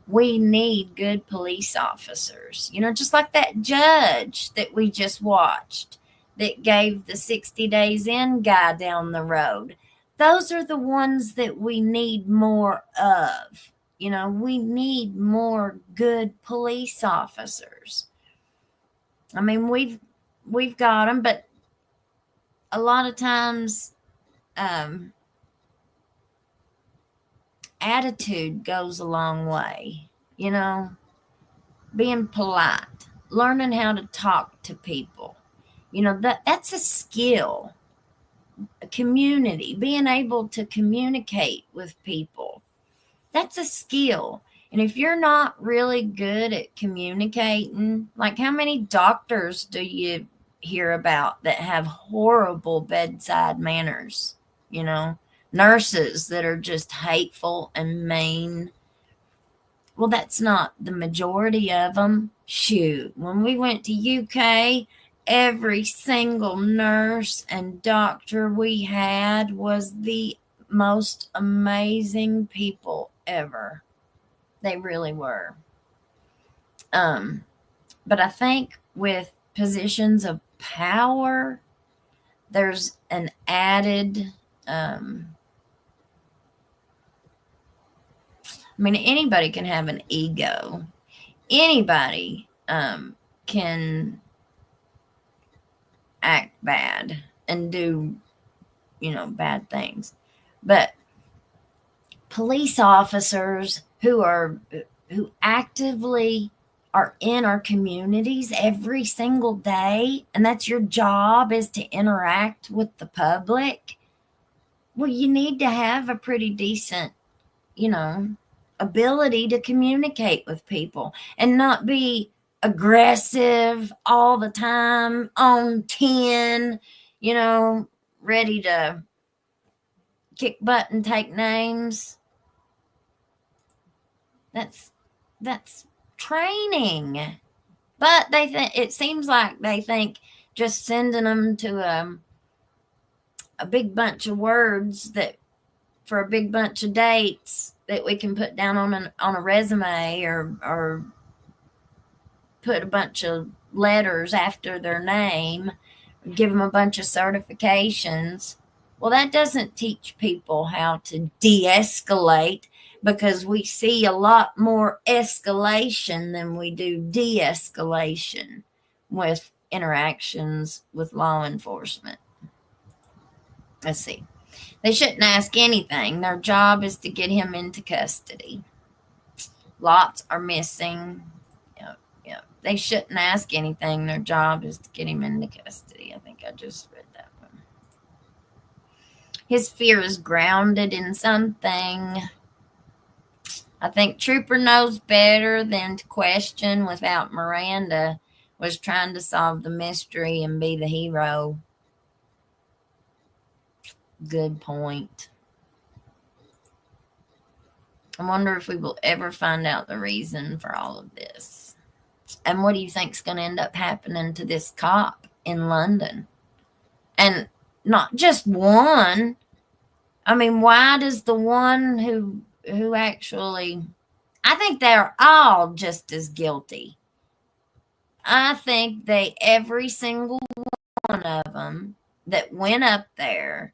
S1: We need good police officers, just like that judge that we just watched that gave the 60 days in guy down the road. Those are the ones that we need more of. We need more good police officers. I mean, we've got them, but a lot of times attitude goes a long way, being polite, learning how to talk to people. That's a skill. A community, being able to communicate with people. That's a skill. And if you're not really good at communicating, like how many doctors do you hear about that have horrible bedside manners? Nurses that are just hateful and mean. Well, that's not the majority of them. Shoot, when we went to UK, every single nurse and doctor we had was the most amazing people ever. They really were. But I think with positions of power, there's an added anybody can have an ego. Anybody can act bad and do, bad things. But police officers who actively are in our communities every single day, and that's your job, is to interact with the public, well, you need to have a pretty decent, ability to communicate with people and not be aggressive all the time, on 10, ready to kick butt and take names. That's training. But it seems like they think just sending them to a big bunch of words that for a big bunch of dates that we can put down on a resume or put a bunch of letters after their name, give them a bunch of certifications. Well, that doesn't teach people how to de-escalate, because we see a lot more escalation than we do de-escalation with interactions with law enforcement. Let's see. They shouldn't ask anything. Their job is to get him into custody. Lots are missing. Yep. They shouldn't ask anything. Their job is to get him into custody. I think I just read that one. His fear is grounded in something. I think Trooper knows better than to question without Miranda was trying to solve the mystery and be the hero. Good point. I wonder if we will ever find out the reason for all of this. And what do you think is going to end up happening to this cop in London? And not just one. I mean, why does the one who actually, I think they're all just as guilty. I think every single one of them that went up there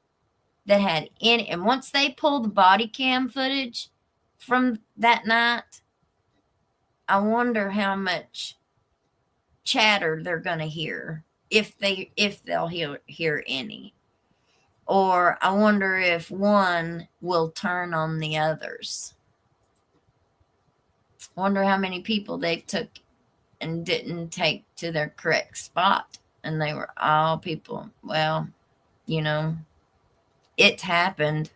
S1: that had any, and once they pull the body cam footage from that night, I wonder how much chatter they're going to hear, if they'll hear any. Or I wonder if one will turn on the others. I wonder how many people they've took and didn't take to their correct spot. And they were all people, well, it's happened.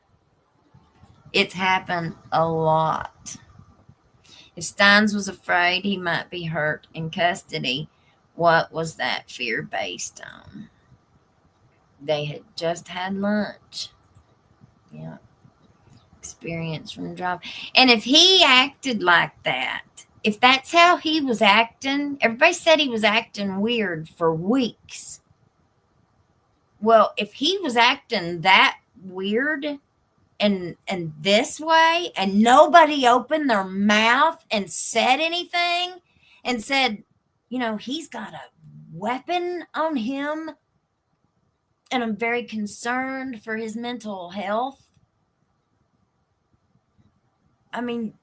S1: It's happened a lot. If Steins was afraid he might be hurt in custody, what was that fear based on? They had just had lunch. Yeah. Experience from the job. And if he acted like that, if that's how he was acting, everybody said he was acting weird for weeks. Well, if he was acting that weird and this way, and nobody opened their mouth and said anything and said, he's got a weapon on him, and I'm very concerned for his mental health. I mean,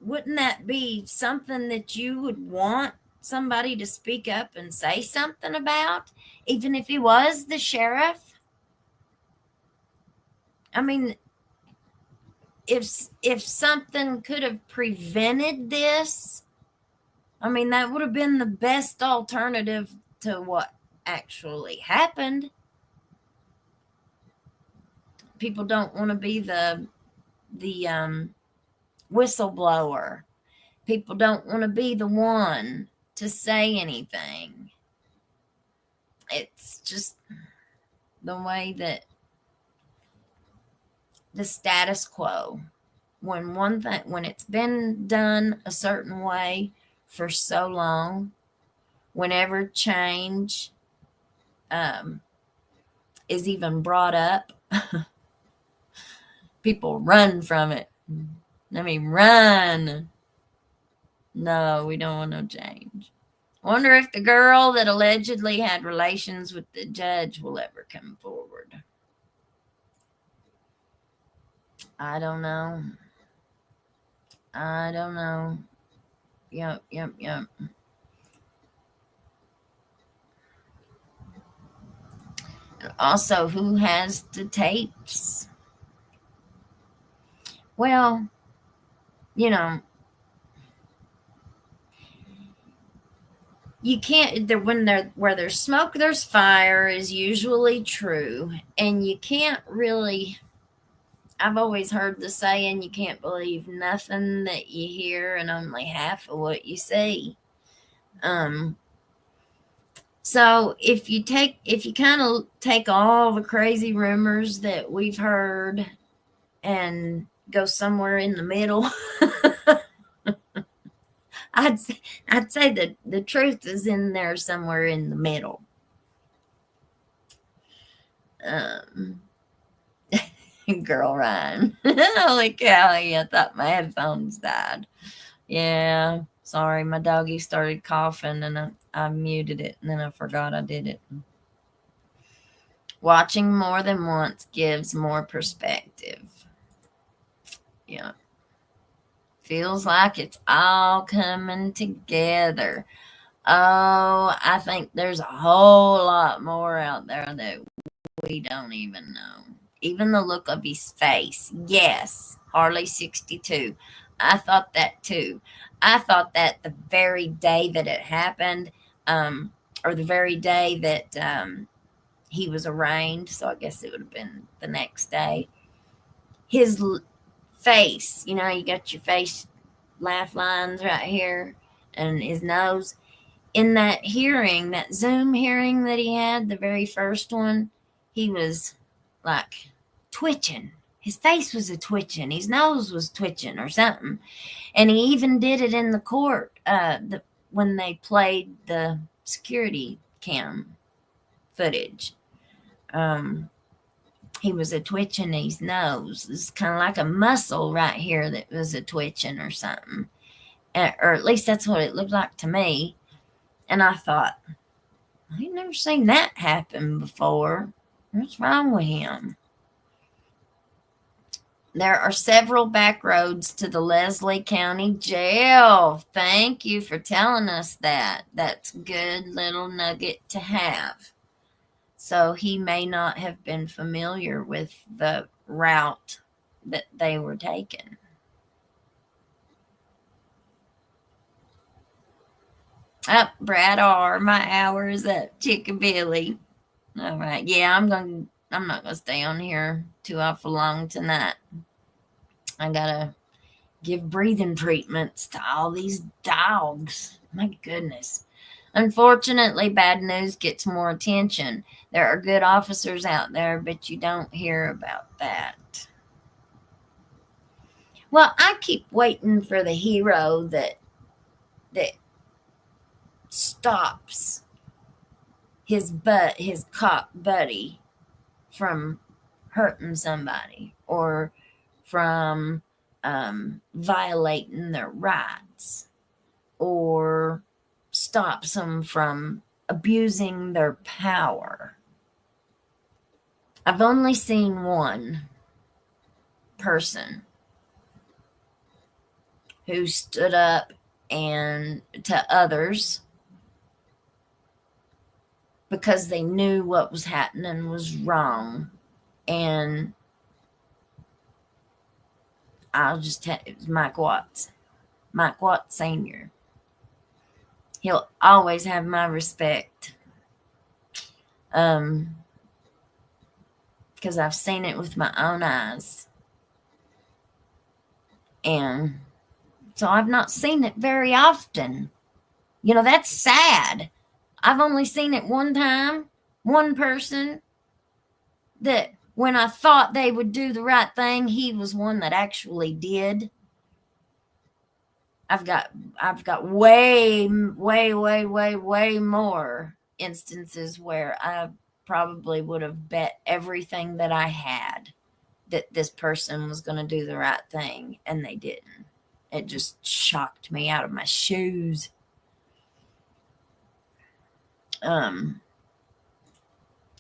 S1: wouldn't that be something that you would want somebody to speak up and say something about, even if he was the sheriff? I mean, if something could have prevented this, I mean, that would have been the best alternative to what actually happened. People don't want to be the whistleblower. People don't want to be the one to say anything. It's just the way that the status quo, when it's been done a certain way for so long, whenever change is even brought up, people run from it. Run. No, we don't want no change. Wonder if the girl that allegedly had relations with the judge will ever come forward. I don't know. Yep. And also, who has the tapes? Well, you can't, where there's smoke, there's fire is usually true. And you can't really, I've always heard the saying, you can't believe nothing that you hear and only half of what you see. So if you kind of take all the crazy rumors that we've heard and go somewhere in the middle, I'd say that the truth is in there somewhere in the middle. Girl Ryan. Holy cow, I thought my headphones died. Yeah, sorry, my doggy started coughing and I muted it and then I forgot I did it. Watching more than once gives more perspective. Yeah. Feels like it's all coming together. Oh, I think there's a whole lot more out there that we don't even know. Even the look of his face. Yes, Harley 62. I thought that too. I thought that the very day that it happened, or the very day that he was arraigned, so I guess it would have been the next day, his face, you got your face laugh lines right here, and his nose. In that hearing, that Zoom hearing that he had, the very first one, he was like twitching. His face was a twitching. His nose was twitching or something. And he even did it in the court when they played the security cam footage. He was a twitching his nose. It's kind of like a muscle right here that was a twitching or something. Or at least that's what it looked like to me. And I thought, I ain't never seen that happen before. What's wrong with him? There are several back roads to the Leslie County Jail. Thank you for telling us that. That's a good little nugget to have. So he may not have been familiar with the route that they were taking. Up, Brad R. My hour is up, Chickabilly. All right. Yeah, I'm not gonna stay on here too awful long tonight. I gotta give breathing treatments to all these dogs. My goodness. Unfortunately, bad news gets more attention. There are good officers out there, but you don't hear about that. Well, I keep waiting for the hero that stops his cop buddy from hurting somebody or from violating their rights, or stops them from abusing their power. I've only seen one person who stood up and to others because they knew what was happening was wrong. And I'll just tell it was Mike Watts. Mike Watts Sr. He'll always have my respect. Because I've seen it with my own eyes. And so I've not seen it very often. That's sad. I've only seen it one time, one person that when I thought they would do the right thing, he was one that actually did. I've got way more instances where I probably would have bet everything that I had that this person was going to do the right thing, and they didn't. It just shocked me out of my shoes.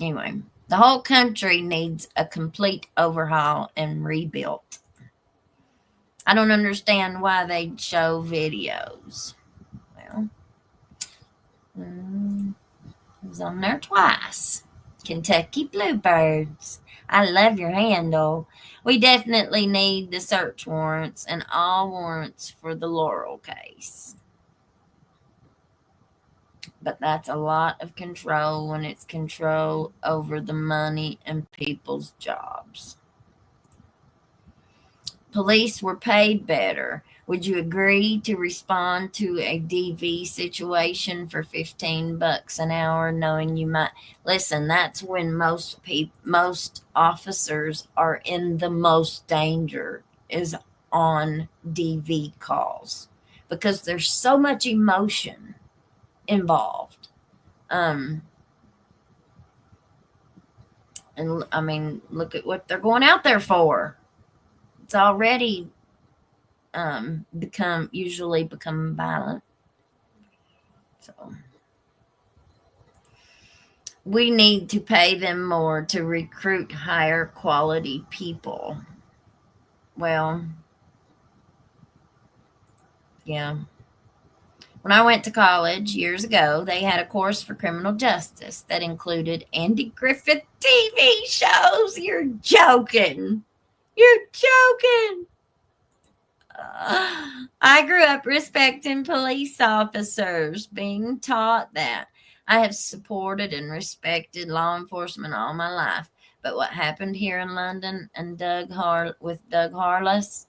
S1: Anyway, the whole country needs a complete overhaul and rebuilt. I don't understand why they show videos. Well, it was on there twice. Kentucky Bluebirds. I love your handle. We definitely need the search warrants and all warrants for the Laurel case. But that's a lot of control when it's control over the money and people's jobs. Police were paid better. Would you agree to respond to a DV situation for $15 an hour, knowing you might listen? That's when most officers are in the most danger, is on DV calls, because there's so much emotion involved. And I mean, look at what they're going out there for. It's already become violent. So we need to pay them more to recruit higher quality people. Well, yeah. When I went to college years ago, they had a course for criminal justice that included Andy Griffith TV shows. You're joking. You're joking. I grew up respecting police officers, being taught that. I have supported and respected law enforcement all my life. But what happened here in London and with Doug Harless,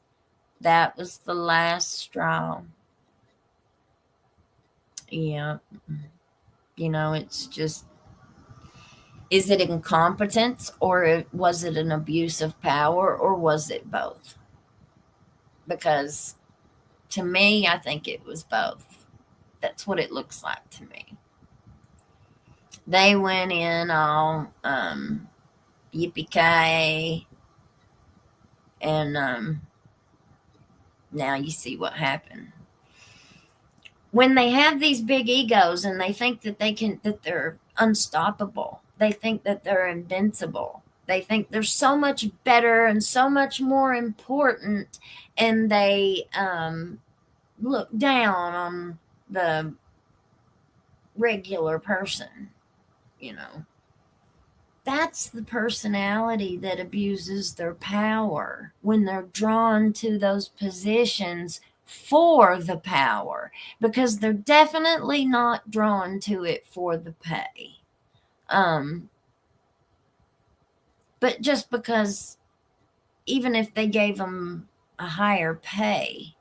S1: that was the last straw. Yeah. You know, it's just, is it incompetence, or was it an abuse of power, or was it both? Because to me, I think it was both. That's what it looks like to me. They went in all yippee-ki-yay, and now you see what happened. When they have these big egos and they think that they're unstoppable, they think that they're invincible, they think they're so much better and so much more important, and they look down on the regular person, you know. That's the personality that abuses their power, when they're drawn to those positions for the power, because they're definitely not drawn to it for the pay. But just because, even if they gave them a higher pay,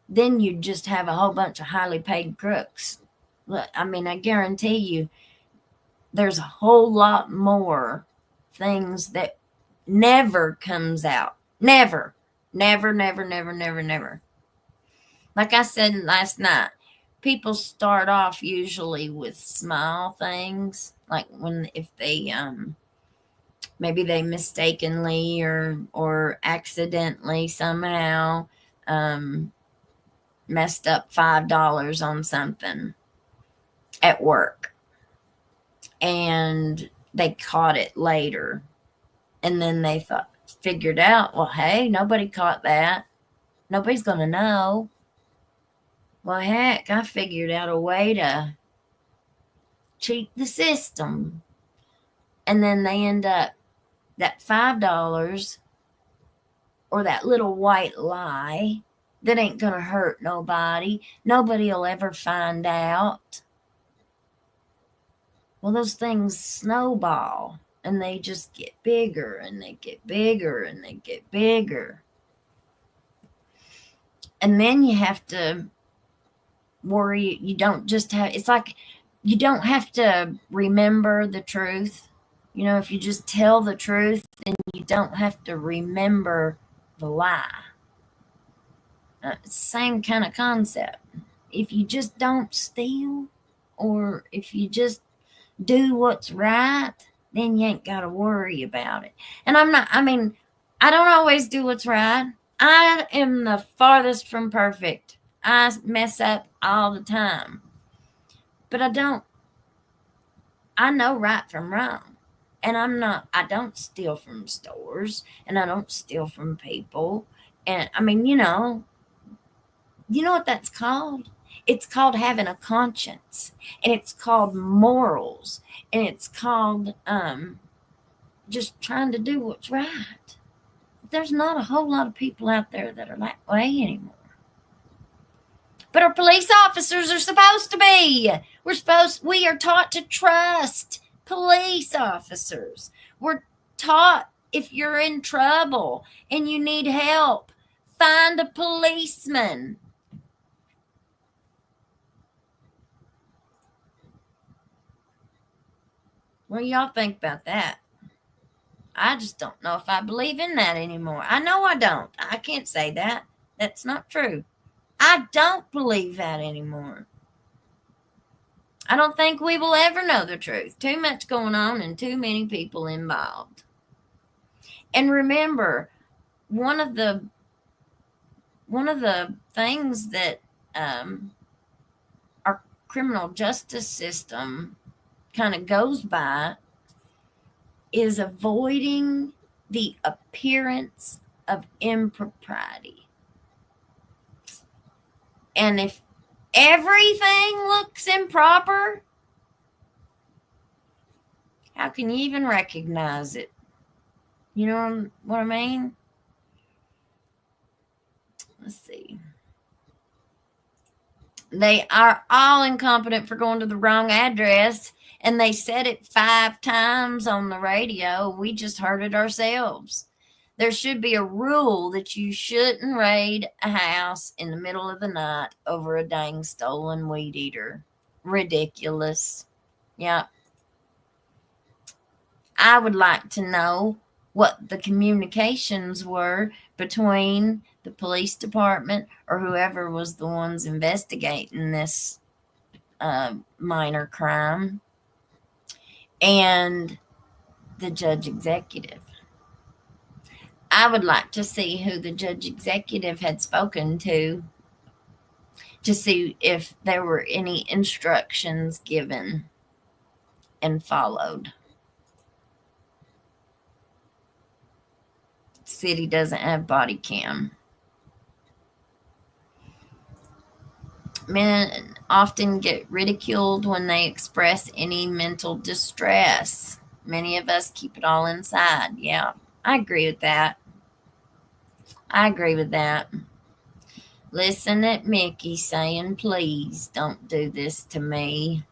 S1: then you'd just have a whole bunch of highly paid crooks. Look, I mean, I guarantee you there's a whole lot more things that never comes out. Never. Like I said last night, people start off usually with small things, like if they maybe they mistakenly or accidentally somehow messed up $5 on something at work, and they caught it later, and then they figured out, well, hey, nobody caught that, nobody's gonna know. Well, heck, I figured out a way to cheat the system. And then they end up, that $5 or that little white lie that ain't gonna hurt nobody, nobody will ever find out. Well, those things snowball, and they just get bigger, and they get bigger, and they get bigger. And then you have to worry. You don't just have, it's like you don't have to remember the truth. You know, if you just tell the truth, then you don't have to remember the lie. Same kind of concept. If you just don't steal, or if you just do what's right, then you ain't got to worry about it. And I don't always do what's right. I am the farthest from perfect. I mess up all the time. But I know right from wrong. And I don't steal from stores, and I don't steal from people. And I mean, you know what that's called? It's called having a conscience, and it's called morals, and it's called just trying to do what's right. There's not a whole lot of people out there that are that way anymore. But our police officers are supposed to be. We are taught to trust police officers. We're taught if you're in trouble and you need help, find a policeman. What do y'all think about that? I just don't know if I believe in that anymore. I know I don't. I can't say that. That's not true. I don't believe that anymore. I don't think we will ever know the truth. Too much going on and too many people involved. And remember, one of the things that our criminal justice system kind of goes by is avoiding the appearance of impropriety. And if everything looks improper, how can you even recognize it? You know what I mean? Let's see. They are all incompetent for going to the wrong address, and they said it 5 times on the radio. We just heard it ourselves. There should be a rule that you shouldn't raid a house in the middle of the night over a dang stolen weed eater. Ridiculous. Yeah. I would like to know what the communications were between the police department or whoever was the ones investigating this minor crime and the judge executive. I would like to see who the judge executive had spoken to see if there were any instructions given and followed. City doesn't have body cam. Men often get ridiculed when they express any mental distress. Many of us keep it all inside. Yeah, I agree with that. Listen at Mickey saying, please don't do this to me.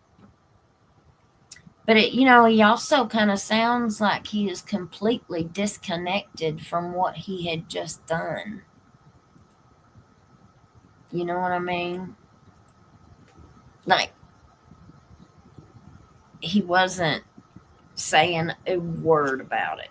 S1: But, he also kind of sounds like he is completely disconnected from what he had just done. You know what I mean? Like, he wasn't saying a word about it.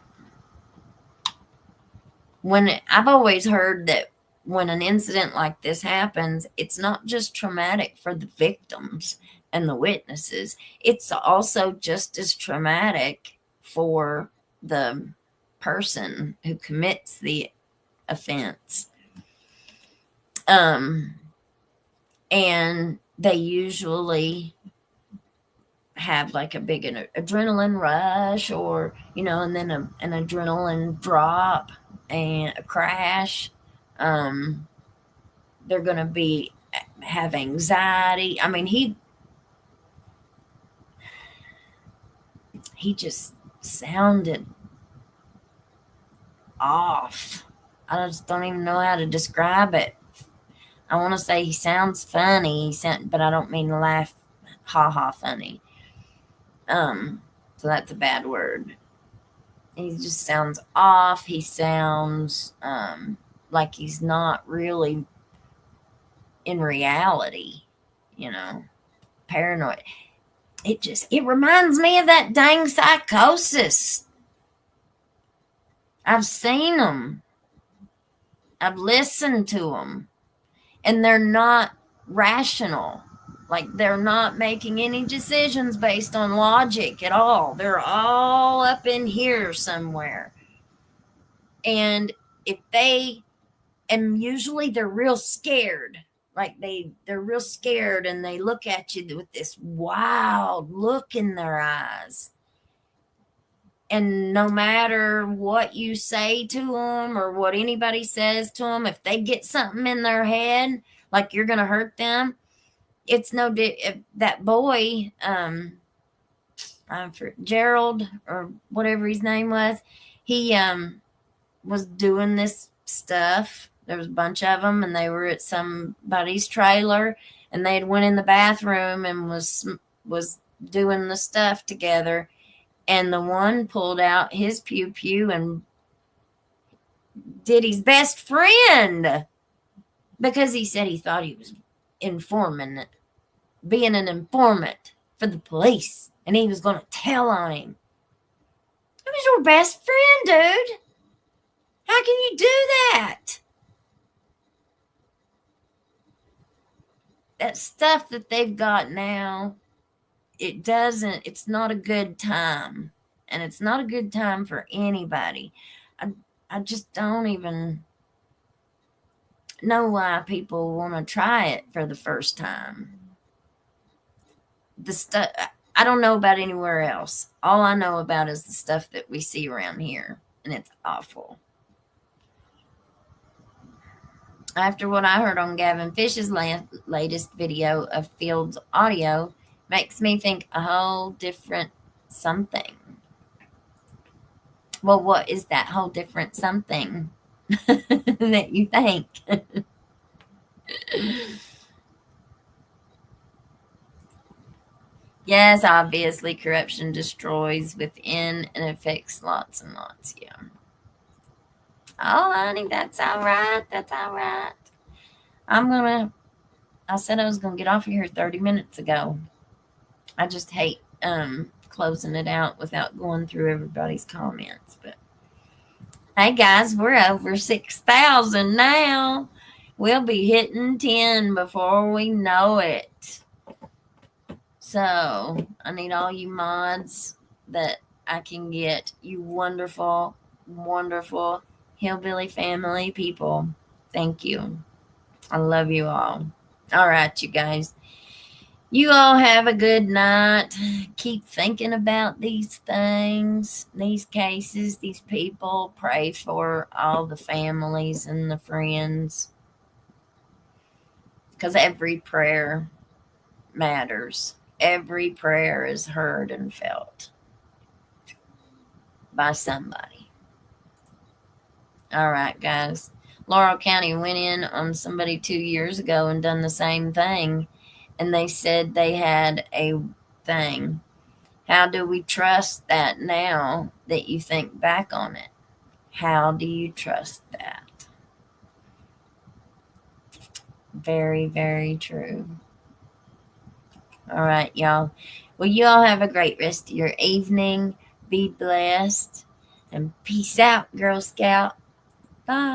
S1: I've always heard that when an incident like this happens, it's not just traumatic for the victims and the witnesses. It's also just as traumatic for the person who commits the offense. And they usually have like a big adrenaline rush or, and then an adrenaline drop and a crash. They're going to have anxiety. I mean, he just sounded off. I just don't even know how to describe it. I want to say he sounds funny, but I don't mean to laugh, ha funny. So that's a bad word. He just sounds off. He sounds like he's not really in reality, paranoid. It reminds me of that dang psychosis. I've seen them. I've listened to them. And they're not rational. Like, they're not making any decisions based on logic at all. They're all up in here somewhere. And usually they're real scared. Like they're real scared and they look at you with this wild look in their eyes. And no matter what you say to them or what anybody says to them, if they get something in their head, like you're going to hurt them, it's if that boy, Gerald or whatever his name was, he was doing this stuff There was a bunch of them, and they were at somebody's trailer, and they'd went in the bathroom and was doing the stuff together. And the one pulled out his pew pew and did his best friend because he said he thought he was being an informant for the police, and he was going to tell on him. It was your best friend, dude. How can you do that? That stuff that they've got now, it's not a good time. And it's not a good time for anybody. I just don't even know why people want to try it for the first time. The stuff, I don't know about anywhere else. All I know about is the stuff that we see around here, and it's awful. After what I heard on Gavin Fish's latest video of Field's audio, makes me think a whole different something. Well, what is that whole different something that you think? Yes, obviously, corruption destroys within and affects lots and lots. Yeah. Oh, honey, that's all right. That's all right. I said I was going to get off of here 30 minutes ago. I just hate closing it out without going through everybody's comments. But hey, guys, we're over 6,000 now. We'll be hitting 10 before we know it. So I need all you mods that I can get. You wonderful, wonderful Hillbilly family people. Thank you. I love you all. All right, you guys. You all have a good night. Keep thinking about these things, these cases, these people. Pray for all the families and the friends. Because every prayer matters. Every prayer is heard and felt by somebody. All right, guys. Laurel County went in on somebody 2 years ago and done the same thing. And they said they had a thing. How do we trust that now that you think back on it? How do you trust that? Very, very true. All right, y'all. Well, you all have a great rest of your evening. Be blessed. And peace out, Girl Scout. Bye.